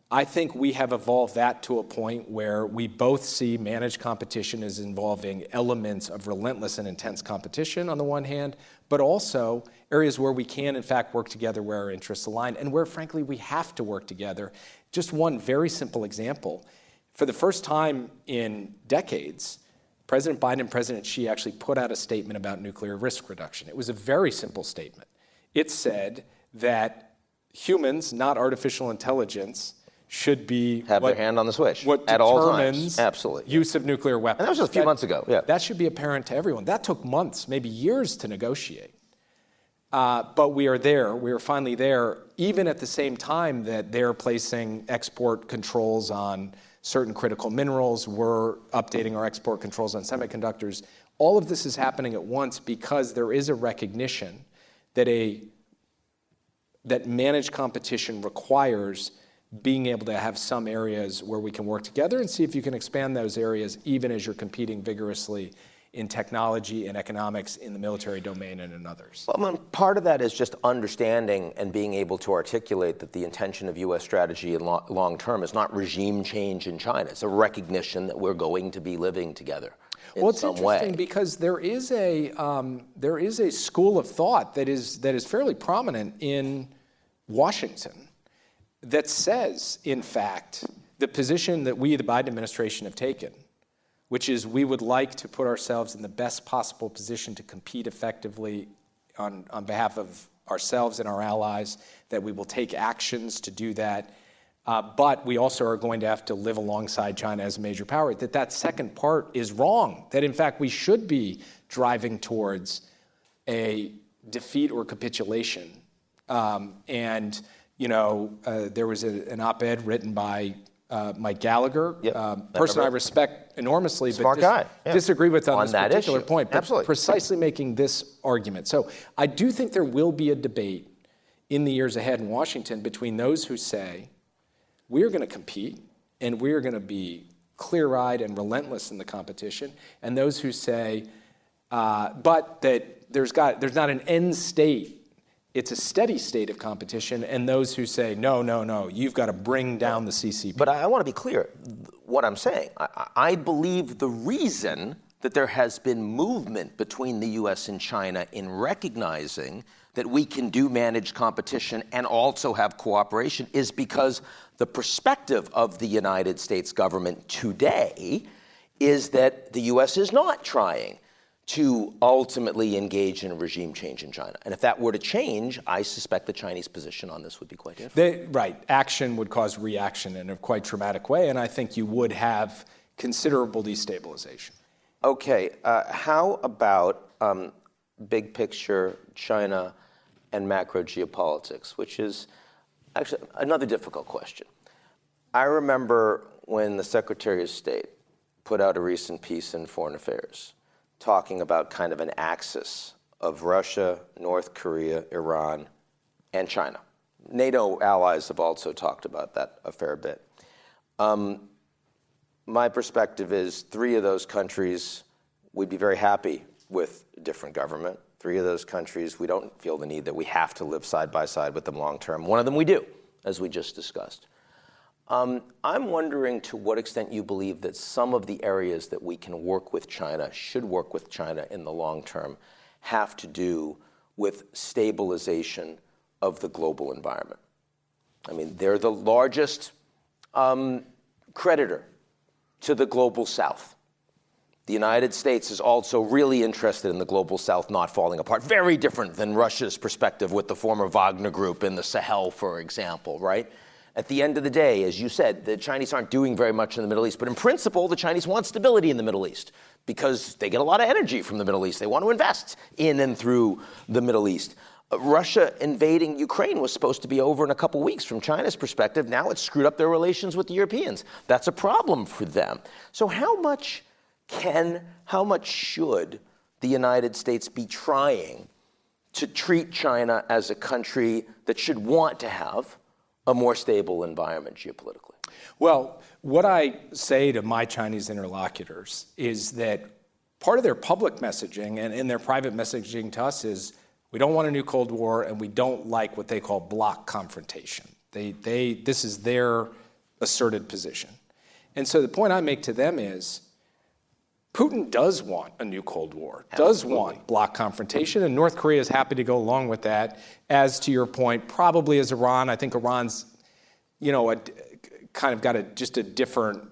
I think we have evolved that to a point where we both see managed competition as involving elements of relentless and intense competition on the one hand, but also areas where we can, in fact, work together where our interests align and where, frankly, we have to work together. Just one very simple example. For the first time in decades, President Biden and President Xi actually put out a statement about nuclear risk reduction. It was a very simple statement. It said that humans, not artificial intelligence, should be have their hand on the switch what at all determines times. Absolutely. Use of nuclear weapons. And that was just a few months ago. Yeah. That should be apparent to everyone. That took months, maybe years to negotiate. But we are there. We are finally there, even at the same time that they're placing export controls on certain critical minerals. We're updating our export controls on semiconductors. All of this is happening at once because there is a recognition that that managed competition requires being able to have some areas where we can work together and see if you can expand those areas even as you're competing vigorously in technology and economics, in the military domain, and in others. Well, I mean, part of that is just understanding and being able to articulate that the intention of U.S. strategy in long term is not regime change in China. It's a recognition that we're going to be living together in some way. Well, it's interesting because there is a school of thought that is fairly prominent in Washington that says, in fact, the position that we, the Biden administration, have taken, which is we would like to put ourselves in the best possible position to compete effectively on behalf of ourselves and our allies, that we will take actions to do that. But we also are going to have to live alongside China as a major power, that second part is wrong, that in fact we should be driving towards a defeat or capitulation. There was an op-ed written by Mike Gallagher, person I respect enormously, Smart guy. Yeah. Disagree with on this that particular issue. point, but Absolutely. precisely making this argument. So I do think there will be a debate in the years ahead in Washington between those who say, we're going to compete and we're going to be clear-eyed and relentless in the competition, and those who say, but that there's not an end state, it's a steady state of competition, and those who say, no, you've got to bring down the CCP. But I want to be clear what I'm saying. I believe the reason that there has been movement between the U.S. and China in recognizing that we can do managed competition and also have cooperation is because the perspective of the United States government today is that the U.S. is not trying to ultimately engage in a regime change in China. And if that were to change, I suspect the Chinese position on this would be quite different. Right. Action would cause reaction in a quite traumatic way, and I think you would have considerable destabilization. Okay. How about big picture China and macro geopolitics, which is actually another difficult question. I remember when the Secretary of State put out a recent piece in Foreign Affairs talking about kind of an axis of Russia, North Korea, Iran, and China. NATO allies have also talked about that a fair bit. My perspective is 3 of those countries, we'd be very happy with a different government. 3 of those countries, we don't feel the need that we have to live side by side with them long term. 1 of them we do, as we just discussed. I'm wondering to what extent you believe that some of the areas that we can work with China, should work with China in the long term, have to do with stabilization of the global environment. I mean, they're the largest creditor to the global South. The United States is also really interested in the global South not falling apart. Very different than Russia's perspective with the former Wagner Group in the Sahel, for example, right? At the end of the day, as you said, the Chinese aren't doing very much in the Middle East. But in principle, the Chinese want stability in the Middle East because they get a lot of energy from the Middle East. They want to invest in and through the Middle East. Russia invading Ukraine was supposed to be over in a couple weeks from China's perspective. Now it's screwed up their relations with the Europeans. That's a problem for them. So how much should the United States be trying to treat China as a country that should want to have a more stable environment geopolitically? Well, what I say to my Chinese interlocutors is that part of their public messaging and their private messaging to us is we don't want a new Cold War and we don't like what they call bloc confrontation. This is their asserted position. And so the point I make to them is Putin does want a new Cold War, does want bloc confrontation, and North Korea is happy to go along with that. As to your point, probably as Iran, I think Iran's, kind of got just a different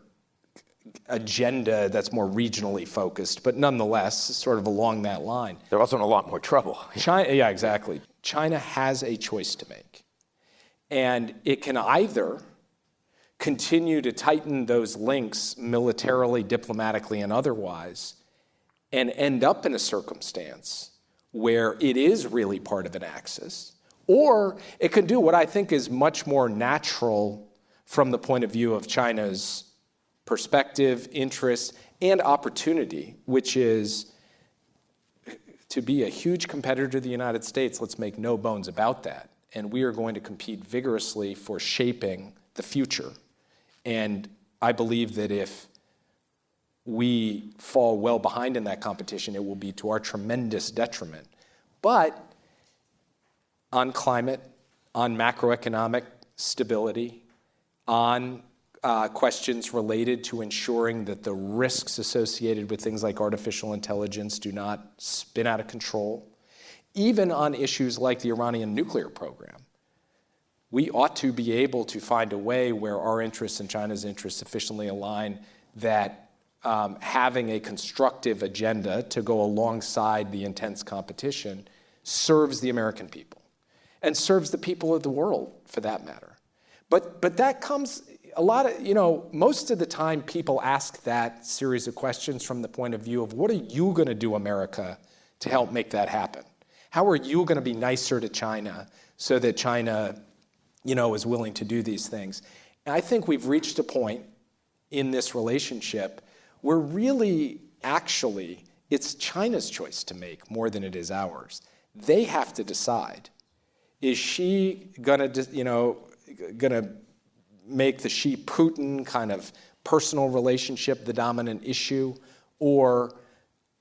agenda that's more regionally focused, but nonetheless, sort of along that line. They're also in a lot more trouble. China, yeah, exactly. China has a choice to make, and it can either continue to tighten those links militarily, diplomatically, and otherwise, and end up in a circumstance where it is really part of an axis, or it can do what I think is much more natural from the point of view of China's perspective, interest, and opportunity, which is to be a huge competitor to the United States. Let's make no bones about that. And we are going to compete vigorously for shaping the future. And I believe that if we fall well behind in that competition, it will be to our tremendous detriment. But on climate, on macroeconomic stability, on questions related to ensuring that the risks associated with things like artificial intelligence do not spin out of control, even on issues like the Iranian nuclear program, we ought to be able to find a way where our interests and China's interests sufficiently align that having a constructive agenda to go alongside the intense competition serves the American people. and serves the people of the world, for that matter. But that comes, a lot of, most of the time people ask that series of questions from the point of view of, what are you going to do, America, to help make that happen? How are you going to be nicer to China so that China, is willing to do these things? And I think we've reached a point in this relationship where really, actually, it's China's choice to make more than it is ours. They have to decide. Is she gonna make the Xi-Putin kind of personal relationship the dominant issue, or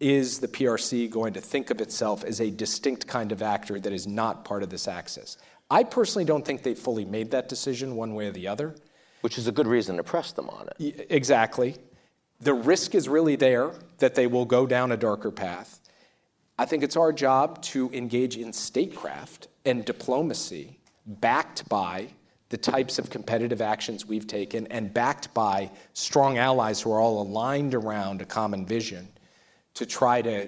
is the PRC going to think of itself as a distinct kind of actor that is not part of this axis? I personally don't think they fully made that decision one way or the other. Which is a good reason to press them on it. Exactly. The risk is really there that they will go down a darker path. I think it's our job to engage in statecraft and diplomacy backed by the types of competitive actions we've taken and backed by strong allies who are all aligned around a common vision to try to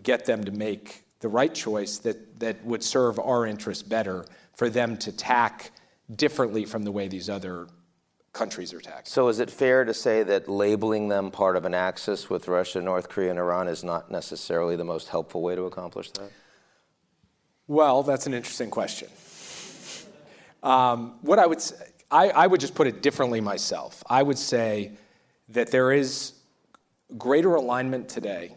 get them to make the right choice that would serve our interests better, for them to tack differently from the way these other countries are tacked. So is it fair to say that labeling them part of an axis with Russia, North Korea, and Iran is not necessarily the most helpful way to accomplish that? Well, that's an interesting question. What I would say, I would just put it differently myself. I would say that there is greater alignment today,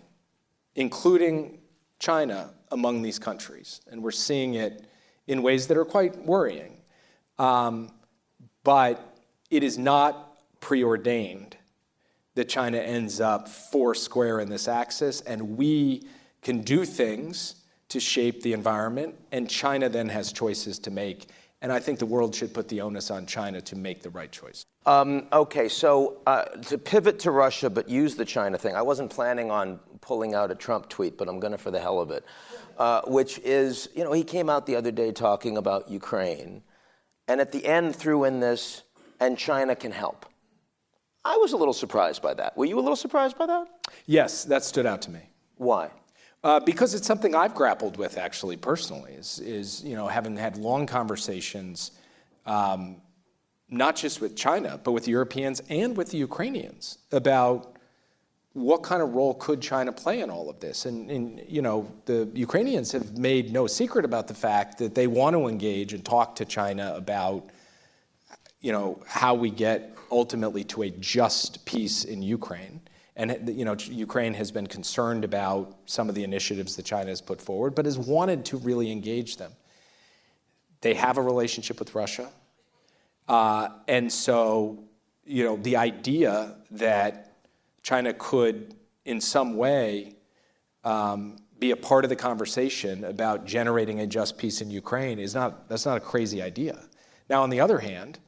including China, among these countries, and we're seeing it in ways that are quite worrying. But it is not preordained that China ends up foursquare in this axis, and we can do things to shape the environment, and China then has choices to make. And I think the world should put the onus on China to make the right choice. Okay, so to pivot to Russia, but use the China thing. I wasn't planning on pulling out a Trump tweet, but I'm going to for the hell of it, which is, he came out the other day talking about Ukraine, and at the end threw in this, and China can help. I was a little surprised by that. Were you a little surprised by that? Yes, that stood out to me. Why? Because it's something I've grappled with, actually, personally, is having had long conversations, not just with China, but with the Europeans and with the Ukrainians about what kind of role could China play in all of this. And the Ukrainians have made no secret about the fact that they want to engage and talk to China about, how we get ultimately to a just peace in Ukraine. And, Ukraine has been concerned about some of the initiatives that China has put forward, but has wanted to really engage them. They have a relationship with Russia. And so, the idea that China could, in some way, be a part of the conversation about generating a just peace in Ukraine that's not a crazy idea. Now, on the other hand,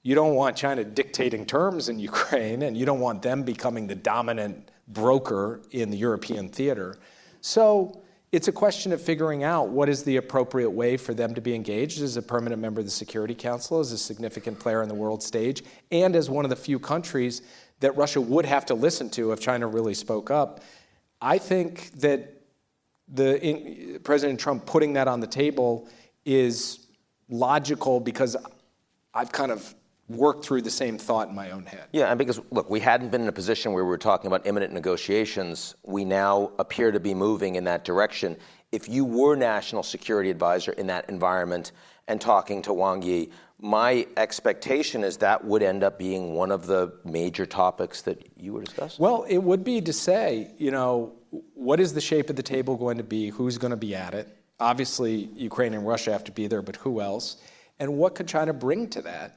you don't want China dictating terms in Ukraine, and you don't want them becoming the dominant broker in the European theater. So it's a question of figuring out what is the appropriate way for them to be engaged as a permanent member of the Security Council, as a significant player on the world stage, and as one of the few countries that Russia would have to listen to if China really spoke up. I think that President Trump putting that on the table is logical, because I've kind of worked through the same thought in my own head. Yeah, and because, look, we hadn't been in a position where we were talking about imminent negotiations. We now appear to be moving in that direction. If you were national security advisor in that environment and talking to Wang Yi, my expectation is that would end up being one of the major topics that you were discussing. Well, it would be to say, what is the shape of the table going to be? Who's going to be at it? Obviously, Ukraine and Russia have to be there, but who else? And what could China bring to that?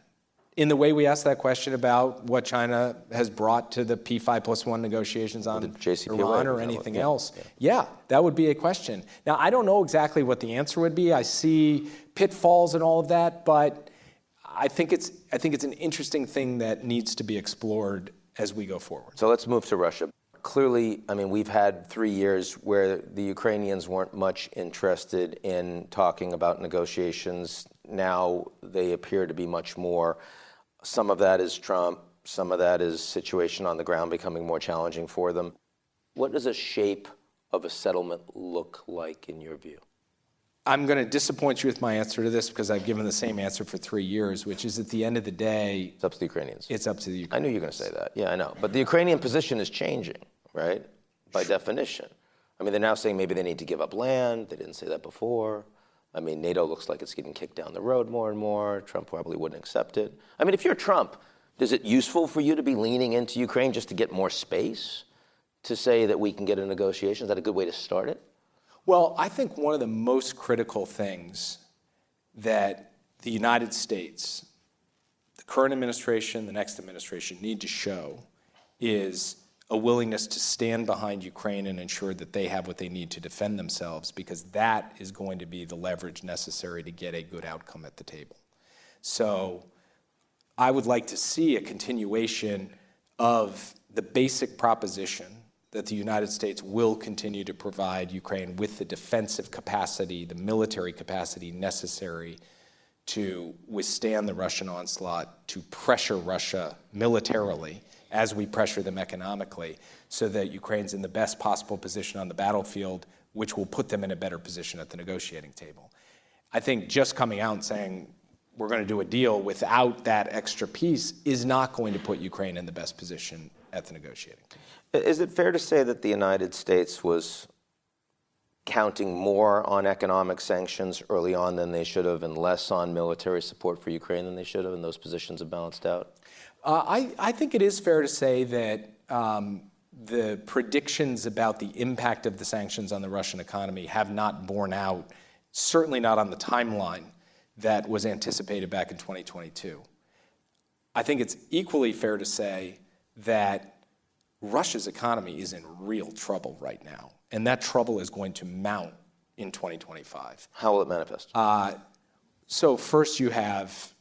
In the way we asked that question about what China has brought to the P5+1 negotiations on Iran or anything else. Yeah, that would be a question. Now, I don't know exactly what the answer would be. I see pitfalls and all of that, but I think it's an interesting thing that needs to be explored as we go forward. So let's move to Russia. Clearly, we've had 3 years where the Ukrainians weren't much interested in talking about negotiations. Now they appear to be much more. Some of that is Trump. Some of that is situation on the ground becoming more challenging for them. What does a shape of a settlement look like in your view? I'm going to disappoint you with my answer to this because I've given the same answer for 3 years, which is at the end of the day, It's up to the Ukrainians. it's up to the Ukrainians. I knew you were going to say that. Yeah, I know. But the Ukrainian position is changing, right? By definition. I mean, they're now saying maybe they need to give up land. They didn't say that before. I mean, NATO looks like it's getting kicked down the road more and more. Trump probably wouldn't accept it. I mean, if you're Trump, is it useful for you to be leaning into Ukraine just to get more space to say that we can get a negotiation? Is that a good way to start it? Well, I think one of the most critical things that the United States, the current administration, the next administration need to show is a willingness to stand behind Ukraine and ensure that they have what they need to defend themselves, because that is going to be the leverage necessary to get a good outcome at the table. So I would like to see a continuation of the basic proposition that the United States will continue to provide Ukraine with the defensive capacity, the military capacity necessary to withstand the Russian onslaught, to pressure Russia militarily as we pressure them economically, so that Ukraine's in the best possible position on the battlefield, which will put them in a better position at the negotiating table. I think just coming out and saying we're going to do a deal without that extra piece is not going to put Ukraine in the best position at the negotiating table. Is it fair to say that the United States was counting more on economic sanctions early on than they should have and less on military support for Ukraine than they should have, and those positions have balanced out? I think it is fair to say that the predictions about the impact of the sanctions on the Russian economy have not borne out, certainly not on the timeline that was anticipated back in 2022. I think it's equally fair to say that Russia's economy is in real trouble right now, and that trouble is going to mount in 2025. How will it manifest? So first you have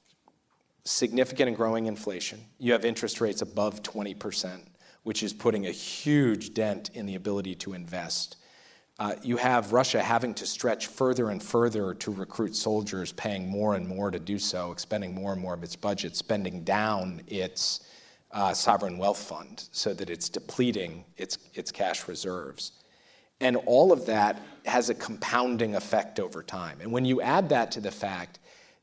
significant and growing inflation. You have interest rates above 20%, which is putting a huge dent in the ability to invest. You have Russia having to stretch further and further to recruit soldiers, paying more and more to do so, expending more and more of its budget, spending down its sovereign wealth fund so that it's depleting its cash reserves. And all of that has a compounding effect over time. And when you add that to the fact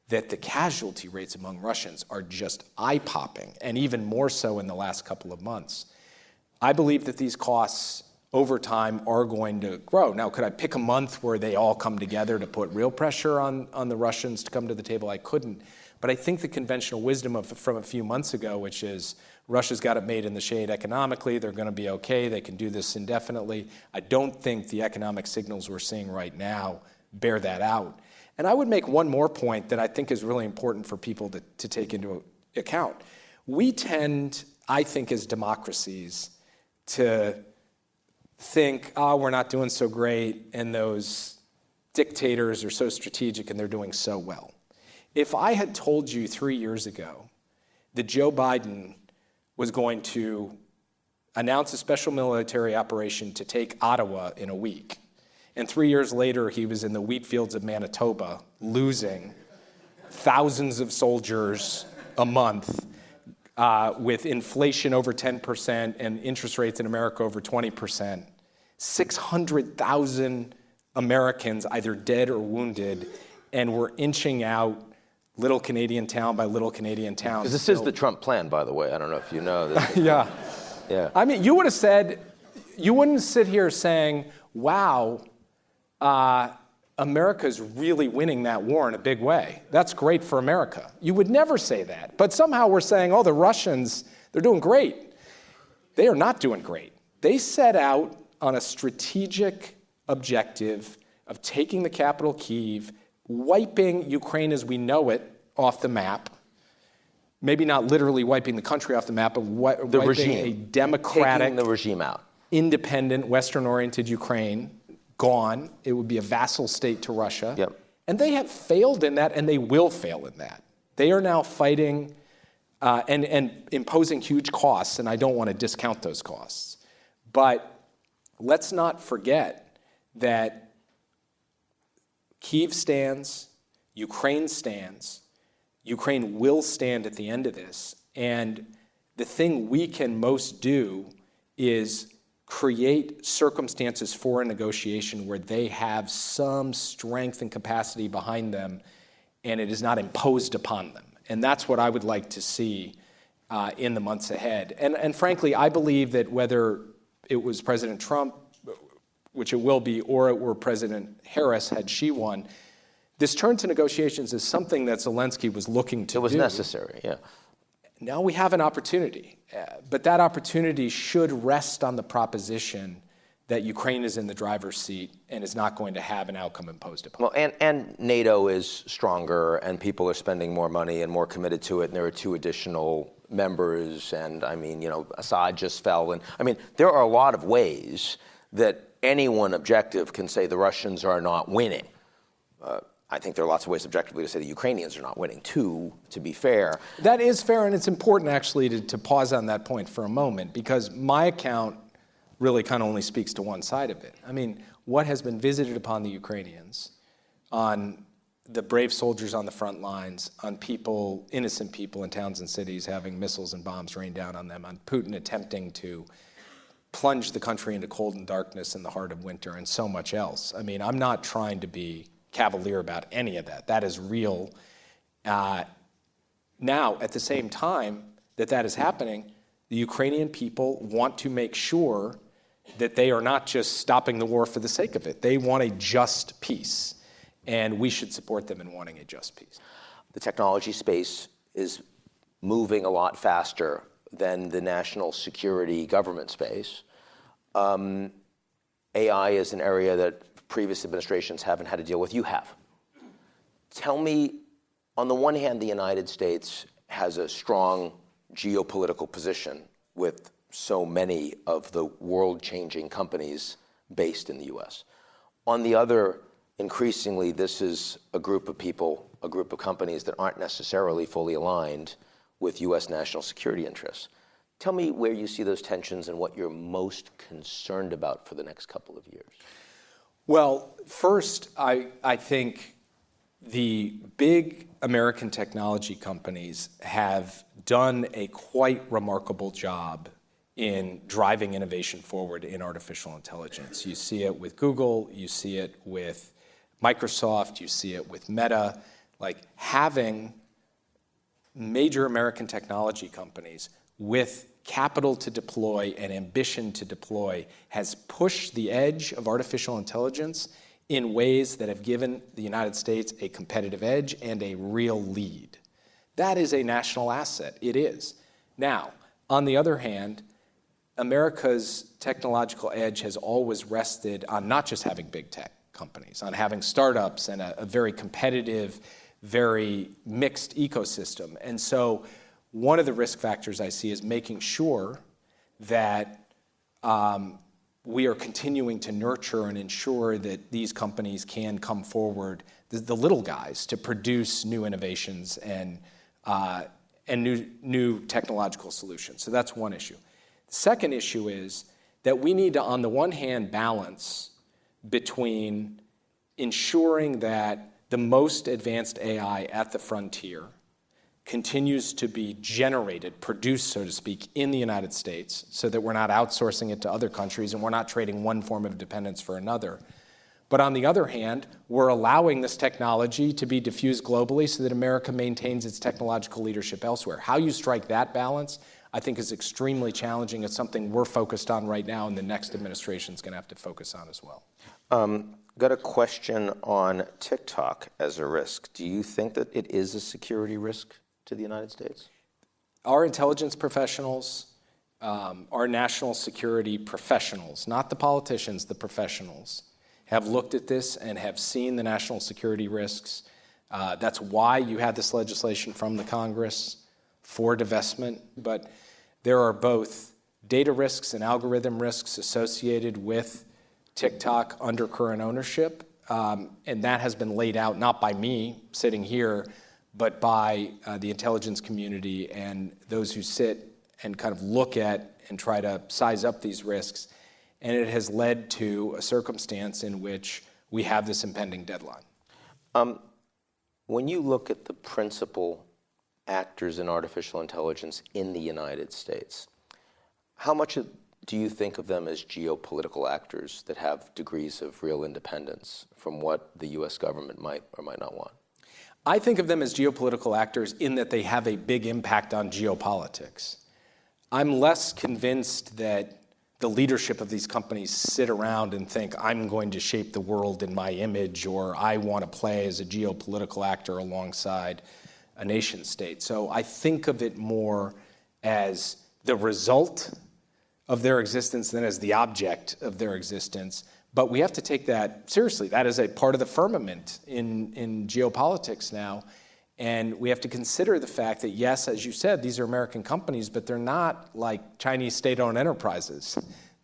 that the casualty rates among Russians are just eye-popping, and even more so in the last couple of months, I believe that these costs over time are going to grow. Now, could I pick a month where they all come together to put real pressure on the Russians to come to the table? I couldn't. But I think the conventional wisdom from a few months ago, which is Russia's got it made in the shade economically, they're going to be okay, they can do this indefinitely. I don't think the economic signals we're seeing right now bear that out. And I would make one more point that I think is really important for people to take into account. We tend, I think, as democracies, to think, we're not doing so great, and those dictators are so strategic and they're doing so well. If I had told you 3 years ago that Joe Biden was going to announce a special military operation to take Ottawa in a week, and 3 years later he was in the wheat fields of Manitoba losing thousands of soldiers a month with inflation over 10% and interest rates in America over 20%, 600,000 Americans either dead or wounded, and we're inching out little Canadian town by little Canadian town. Because this is the Trump plan, by the way. I don't know if you know this. Yeah. Yeah. I mean, you would have said, you wouldn't sit here saying, wow, America's really winning that war in a big way. That's great for America. You would never say that. But somehow we're saying, the Russians, they're doing great. They are not doing great. They set out on a strategic objective of taking the capital, Kyiv, wiping Ukraine as we know it off the map, maybe not literally wiping the country off the map, but wiping a democratic, taking the regime out, independent, Western-oriented Ukraine, gone. It would be a vassal state to Russia. Yep. And they have failed in that, and they will fail in that. They are now fighting and imposing huge costs, and I don't want to discount those costs. But let's not forget that Kyiv stands, Ukraine stands, Ukraine will stand at the end of this, and the thing we can most do is create circumstances for a negotiation where they have some strength and capacity behind them and it is not imposed upon them. And that's what I would like to see in the months ahead. And frankly, I believe that whether it was President Trump, which it will be, or it were President Harris, had she won, this turn to negotiations is something that Zelensky was looking to do. It was necessary, yeah. Now we have an opportunity, but that opportunity should rest on the proposition that Ukraine is in the driver's seat and is not going to have an outcome imposed upon. Well, and NATO is stronger, and people are spending more money and more committed to it, and there are 2 additional members, and I mean, Assad just fell, and I mean, there are a lot of ways that anyone objective can say the Russians are not winning. I think there are lots of ways objectively to say the Ukrainians are not winning, too, to be fair. That is fair, and it's important, actually, to pause on that point for a moment, because my account really kind of only speaks to one side of it. I mean, what has been visited upon the Ukrainians, on the brave soldiers on the front lines, on people, innocent people in towns and cities having missiles and bombs rain down on them, on Putin attempting to plunge the country into cold and darkness in the heart of winter, and so much else. I mean, I'm not trying to be cavalier about any of that. That is real. Now, at the same time that is happening, the Ukrainian people want to make sure that they are not just stopping the war for the sake of it. They want a just peace, and we should support them in wanting a just peace. The technology space is moving a lot faster than the national security government space. AI is an area that previous administrations haven't had to deal with. You have. Tell me, on the one hand, the United States has a strong geopolitical position with so many of the world-changing companies based in the U.S. On the other, increasingly, this is a group of people, a group of companies that aren't necessarily fully aligned with U.S. national security interests. Tell me where you see those tensions and what you're most concerned about for the next couple of years. Well, first, I think the big American technology companies have done a quite remarkable job in driving innovation forward in artificial intelligence. You see it with Google, you see it with Microsoft, you see it with Meta. Like, having major American technology companies with capital to deploy and ambition to deploy has pushed the edge of artificial intelligence in ways that have given the United States a competitive edge and a real lead. That is a national asset. It is. Now, on the other hand, America's technological edge has always rested on not just having big tech companies, on having startups and a very competitive, very mixed ecosystem. And so one of the risk factors I see is making sure that we are continuing to nurture and ensure that these companies can come forward, the little guys, to produce new innovations and new technological solutions. So that's one issue. The second issue is that we need to, on the one hand, balance between ensuring that the most advanced AI at the frontier continues to be generated, produced, so to speak, in the United States, so that we're not outsourcing it to other countries and we're not trading one form of dependence for another. But on the other hand, we're allowing this technology to be diffused globally so that America maintains its technological leadership elsewhere. How you strike that balance, I think, is extremely challenging. It's something we're focused on right now, and the next administration is going to have to focus on as well. Got a question on TikTok as a risk. Do you think that it is a security risk to the United States? Our intelligence professionals, our national security professionals, not the politicians, the professionals, have looked at this and have seen the national security risks. That's why you had this legislation from the Congress for divestment. But there are both data risks and algorithm risks associated with TikTok under current ownership. And that has been laid out not by me sitting here, but by the intelligence community and those who sit and kind of look at and try to size up these risks. And it has led to a circumstance in which we have this impending deadline. When you look at the principal actors in artificial intelligence in the United States, how much do you think of them as geopolitical actors that have degrees of real independence from what the U.S. government might or might not want? I think of them as geopolitical actors in that they have a big impact on geopolitics. I'm less convinced that the leadership of these companies sit around and think, I'm going to shape the world in my image, or I want to play as a geopolitical actor alongside a nation state. So I think of it more as the result of their existence than as the object of their existence. But we have to take that seriously. That is a part of the firmament in geopolitics now. And we have to consider the fact that, yes, as you said, these are American companies, but they're not like Chinese state-owned enterprises.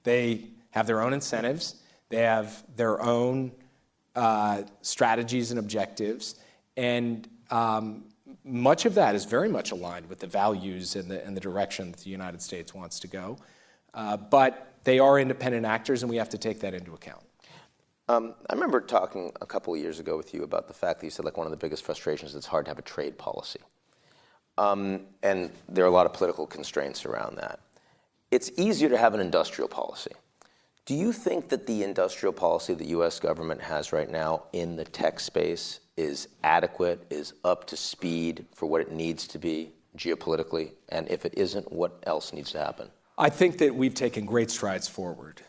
They have their own incentives. They have their own strategies and objectives. And much of that is very much aligned with the values and the direction that the United States wants to go. But they are independent actors, and we have to take that into account. I remember talking a couple of years ago with you about the fact that you said like one of the biggest frustrations is it's hard to have a trade policy. And there are a lot of political constraints around that. It's easier to have an industrial policy. Do you think that the industrial policy the U.S. government has right now in the tech space is adequate, is up to speed for what it needs to be geopolitically? And if it isn't, what else needs to happen? I think that we've taken great strides forward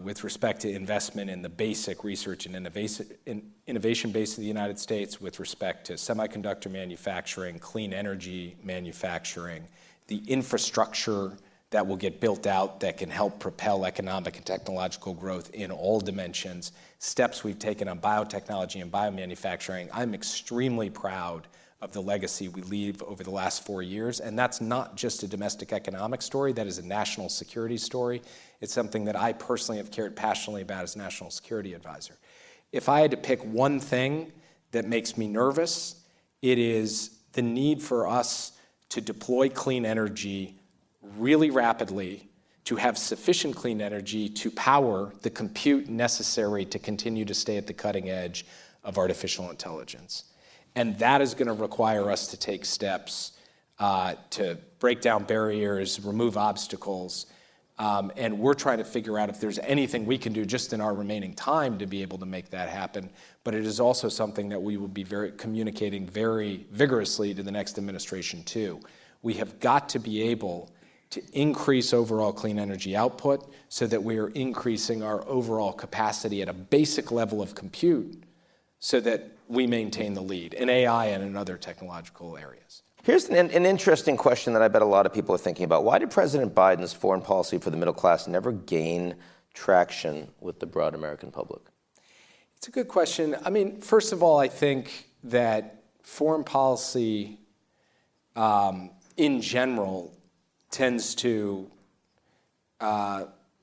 with respect to investment in the basic research and innovation base of the United States, with respect to semiconductor manufacturing, clean energy manufacturing, the infrastructure that will get built out that can help propel economic and technological growth in all dimensions, steps we've taken on biotechnology and biomanufacturing. I'm extremely proud of the legacy we leave over the last 4 years. And that's not just a domestic economic story, that is a national security story. It's something that I personally have cared passionately about as National Security Advisor. If I had to pick one thing that makes me nervous, it is the need for us to deploy clean energy really rapidly, to have sufficient clean energy to power the compute necessary to continue to stay at the cutting edge of artificial intelligence. And that is going to require us to take steps to break down barriers, remove obstacles. And we're trying to figure out if there's anything we can do just in our remaining time to be able to make that happen. But it is also something that we will be communicating very vigorously to the next administration too. We have got to be able to increase overall clean energy output so that we are increasing our overall capacity at a basic level of compute so that we maintain the lead in AI and in other technological areas. Here's an interesting question that I bet a lot of people are thinking about. Why did President Biden's foreign policy for the middle class never gain traction with the broad American public? It's a good question. I mean, first of all, I think that foreign policy in general tends to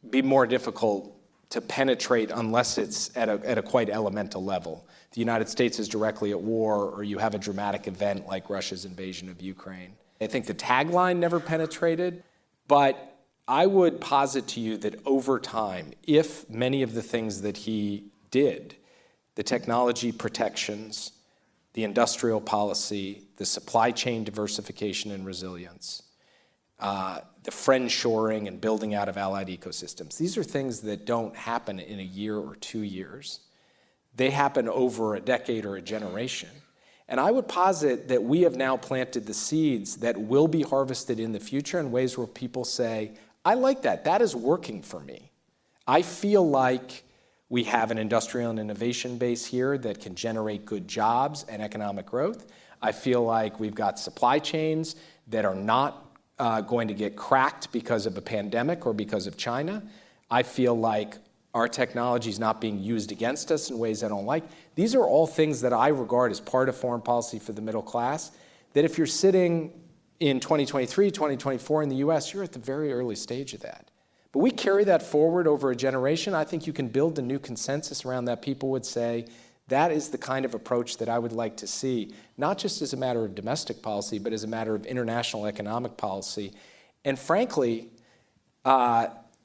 be more difficult to penetrate unless it's at a quite elemental level. The United States is directly at war, or you have a dramatic event like Russia's invasion of Ukraine. I think the tagline never penetrated, but I would posit to you that over time, if many of the things that he did, the technology protections, the industrial policy, the supply chain diversification and resilience, the friendshoring and building out of allied ecosystems, these are things that don't happen in a year or 2 years. They happen over a decade or a generation. And I would posit that we have now planted the seeds that will be harvested in the future in ways where people say, I like that. That is working for me. I feel like we have an industrial and innovation base here that can generate good jobs and economic growth. I feel like we've got supply chains that are not going to get cracked because of a pandemic or because of China. I feel like our technology is not being used against us in ways I don't like. These are all things that I regard as part of foreign policy for the middle class, that if you're sitting in 2023, 2024 in the US, you're at the very early stage of that. But we carry that forward over a generation. I think you can build a new consensus around that. People would say, that is the kind of approach that I would like to see, not just as a matter of domestic policy, but as a matter of international economic policy. And frankly,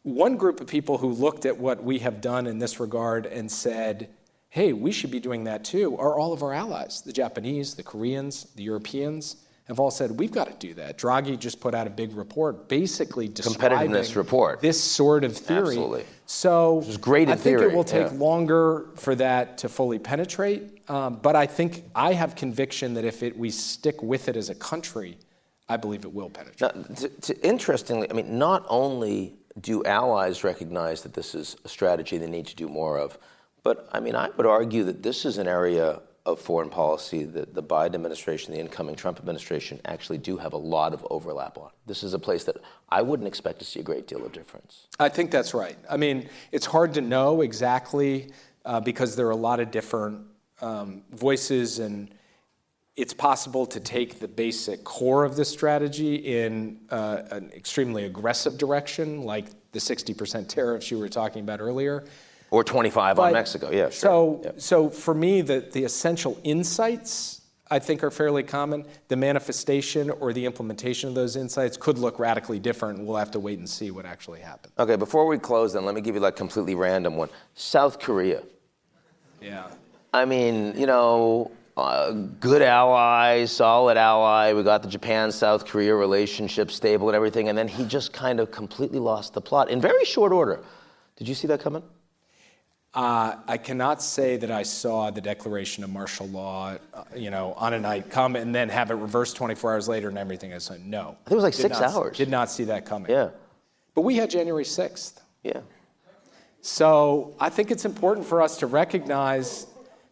one group of people who looked at what we have done in this regard and said, hey, we should be doing that too, are all of our allies, the Japanese, the Koreans, the Europeans. have all said, we've got to do that. Draghi just put out a big report basically describing competitiveness report. This sort of theory. Absolutely. So which is great in I think theory. it will take longer for that to fully penetrate. But I think I have conviction that if we stick with it as a country, I believe it will penetrate. Now, interestingly, I mean, not only do allies recognize that this is a strategy they need to do more of, but I mean, I would argue that this is an area of foreign policy that the Biden administration, the incoming Trump administration actually do have a lot of overlap on. This is a place that I wouldn't expect to see a great deal of difference. I think that's right. I mean, it's hard to know exactly because there are a lot of different voices, and it's possible to take the basic core of this strategy in an extremely aggressive direction, like the 60% tariffs you were talking about earlier. Or 25 on Mexico, yeah, sure. So for me, the essential insights, I think, are fairly common. The manifestation or the implementation of those insights could look radically different. We'll have to wait and see what actually happens. Okay, before we close then, let me give you like a completely random one. South Korea. Yeah. I mean, you know, good ally, solid ally. We got the Japan-South Korea relationship stable and everything, and then he just kind of completely lost the plot in very short order. Did you see that coming? I cannot say that I saw the declaration of martial law, on a night come and then have it reversed 24 hours later and everything. I said, no. I think it was like 6 hours. Did not see that coming. Yeah. But we had January 6th. Yeah. So I think it's important for us to recognize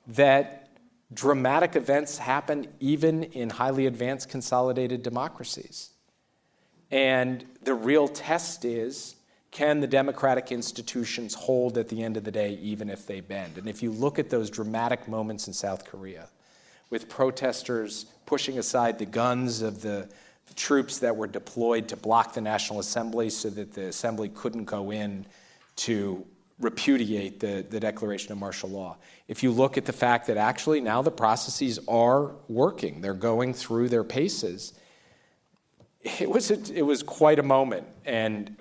that dramatic events happen even in highly advanced consolidated democracies. And the real test is, can the democratic institutions hold at the end of the day, even if they bend? And if you look at those dramatic moments in South Korea, with protesters pushing aside the guns of the troops that were deployed to block the National Assembly so that the Assembly couldn't go in to repudiate the declaration of martial law. If you look at the fact that actually now the processes are working, they're going through their paces, it was quite a moment, and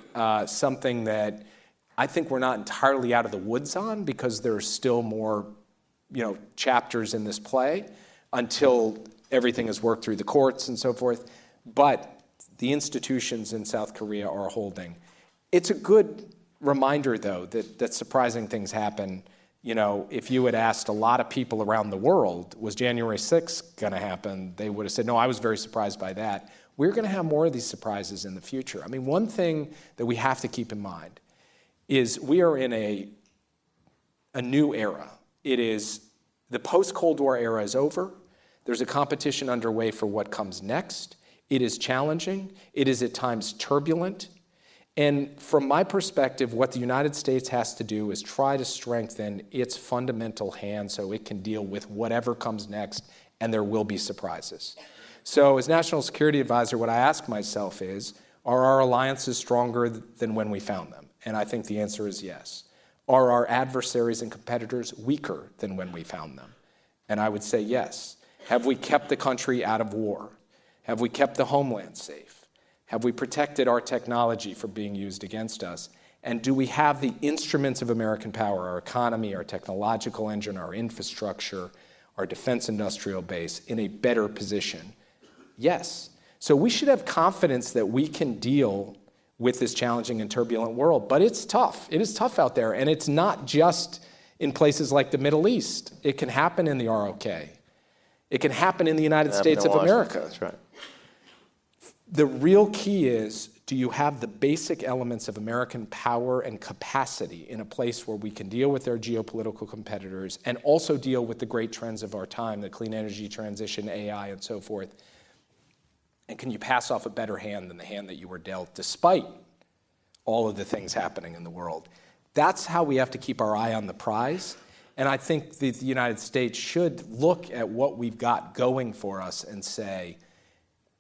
something that I think we're not entirely out of the woods on, because there are still more, chapters in this play until everything is worked through the courts and so forth. But the institutions in South Korea are holding. It's a good reminder, though, that surprising things happen. If you had asked a lot of people around the world, was January 6th going to happen? They would have said, no, I was very surprised by that. We're going to have more of these surprises in the future. I mean, one thing that we have to keep in mind is we are in a new era. It is the post-Cold War era is over. There's a competition underway for what comes next. It is challenging. It is at times turbulent. And from my perspective, what the United States has to do is try to strengthen its fundamental hand so it can deal with whatever comes next, and there will be surprises. So as National Security Advisor, what I ask myself is, are our alliances stronger than when we found them? And I think the answer is yes. Are our adversaries and competitors weaker than when we found them? And I would say yes. Have we kept the country out of war? Have we kept the homeland safe? Have we protected our technology from being used against us? And do we have the instruments of American power, our economy, our technological engine, our infrastructure, our defense industrial base, in a better position? Yes. So we should have confidence that we can deal with this challenging and turbulent world. But it's tough. It is tough out there. And it's not just in places like the Middle East. It can happen in the ROK. It can happen in the United States of America. That's right. The real key is, do you have the basic elements of American power and capacity in a place where we can deal with our geopolitical competitors and also deal with the great trends of our time, the clean energy transition, AI, and so forth? And can you pass off a better hand than the hand that you were dealt, despite all of the things happening in the world? That's how we have to keep our eye on the prize. And I think the United States should look at what we've got going for us and say,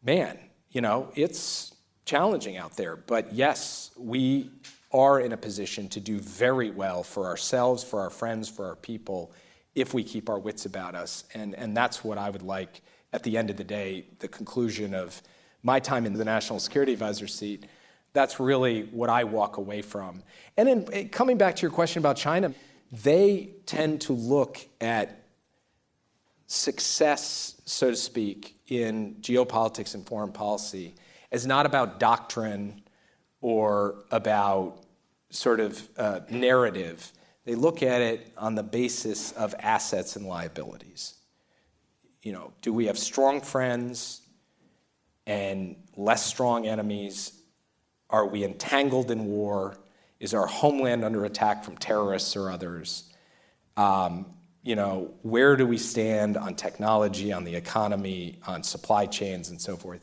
man, it's challenging out there. But yes, we are in a position to do very well for ourselves, for our friends, for our people, if we keep our wits about us. And that's what I would like, at the end of the day, the conclusion of my time in the National Security Advisor seat. That's really what I walk away from. And then coming back to your question about China, they tend to look at success, so to speak, in geopolitics and foreign policy is not about doctrine or about sort of narrative. They look at it on the basis of assets and liabilities. Do we have strong friends and less strong enemies? Are we entangled in war? Is our homeland under attack from terrorists or others? Where do we stand on technology, on the economy, on supply chains, and so forth?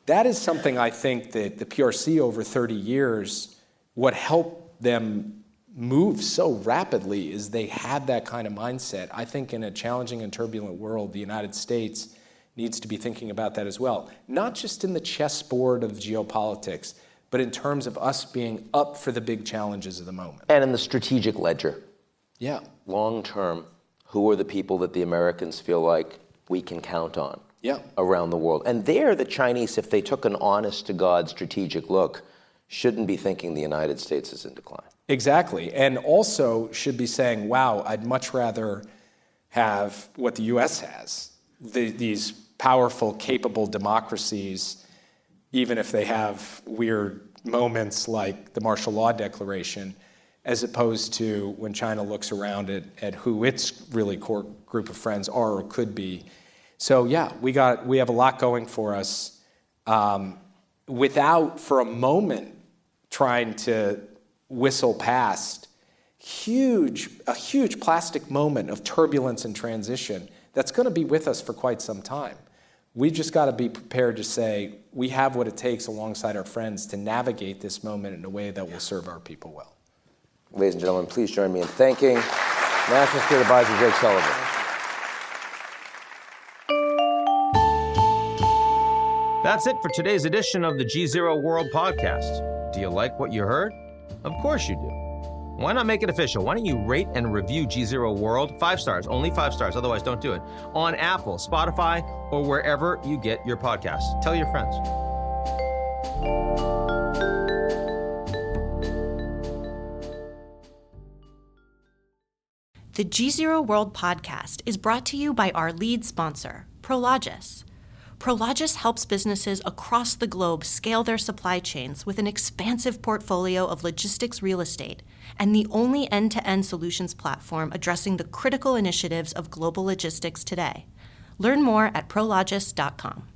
That is something I think that the PRC over 30 years, what helped them move so rapidly is they had that kind of mindset. I think in a challenging and turbulent world, the United States needs to be thinking about that as well. Not just in the chessboard of geopolitics, but in terms of us being up for the big challenges of the moment. And in the strategic ledger. Yeah. Long term, who are the people that the Americans feel like we can count on around the world? And there, the Chinese, if they took an honest-to-God strategic look, shouldn't be thinking the United States is in decline. Exactly. And also should be saying, wow, I'd much rather have what the U.S. has, these powerful, capable democracies, even if they have weird moments like the Martial Law Declaration, as opposed to when China looks around at who its really core group of friends are or could be. So yeah, we have a lot going for us without for a moment trying to whistle past a huge plastic moment of turbulence and transition that's going to be with us for quite some time. We just got to be prepared to say we have what it takes alongside our friends to navigate this moment in a way that will serve our people well. Ladies and gentlemen, please join me in thanking National Security Advisor Jake Sullivan. That's it for today's edition of the GZERO World podcast. Do you like what you heard? Of course you do. Why not make it official? Why don't you rate and review GZERO World? 5 stars, only 5 stars, otherwise don't do it. On Apple, Spotify, or wherever you get your podcasts. Tell your friends. The GZERO World podcast is brought to you by our lead sponsor, Prologis. Prologis helps businesses across the globe scale their supply chains with an expansive portfolio of logistics real estate and the only end-to-end solutions platform addressing the critical initiatives of global logistics today. Learn more at prologis.com.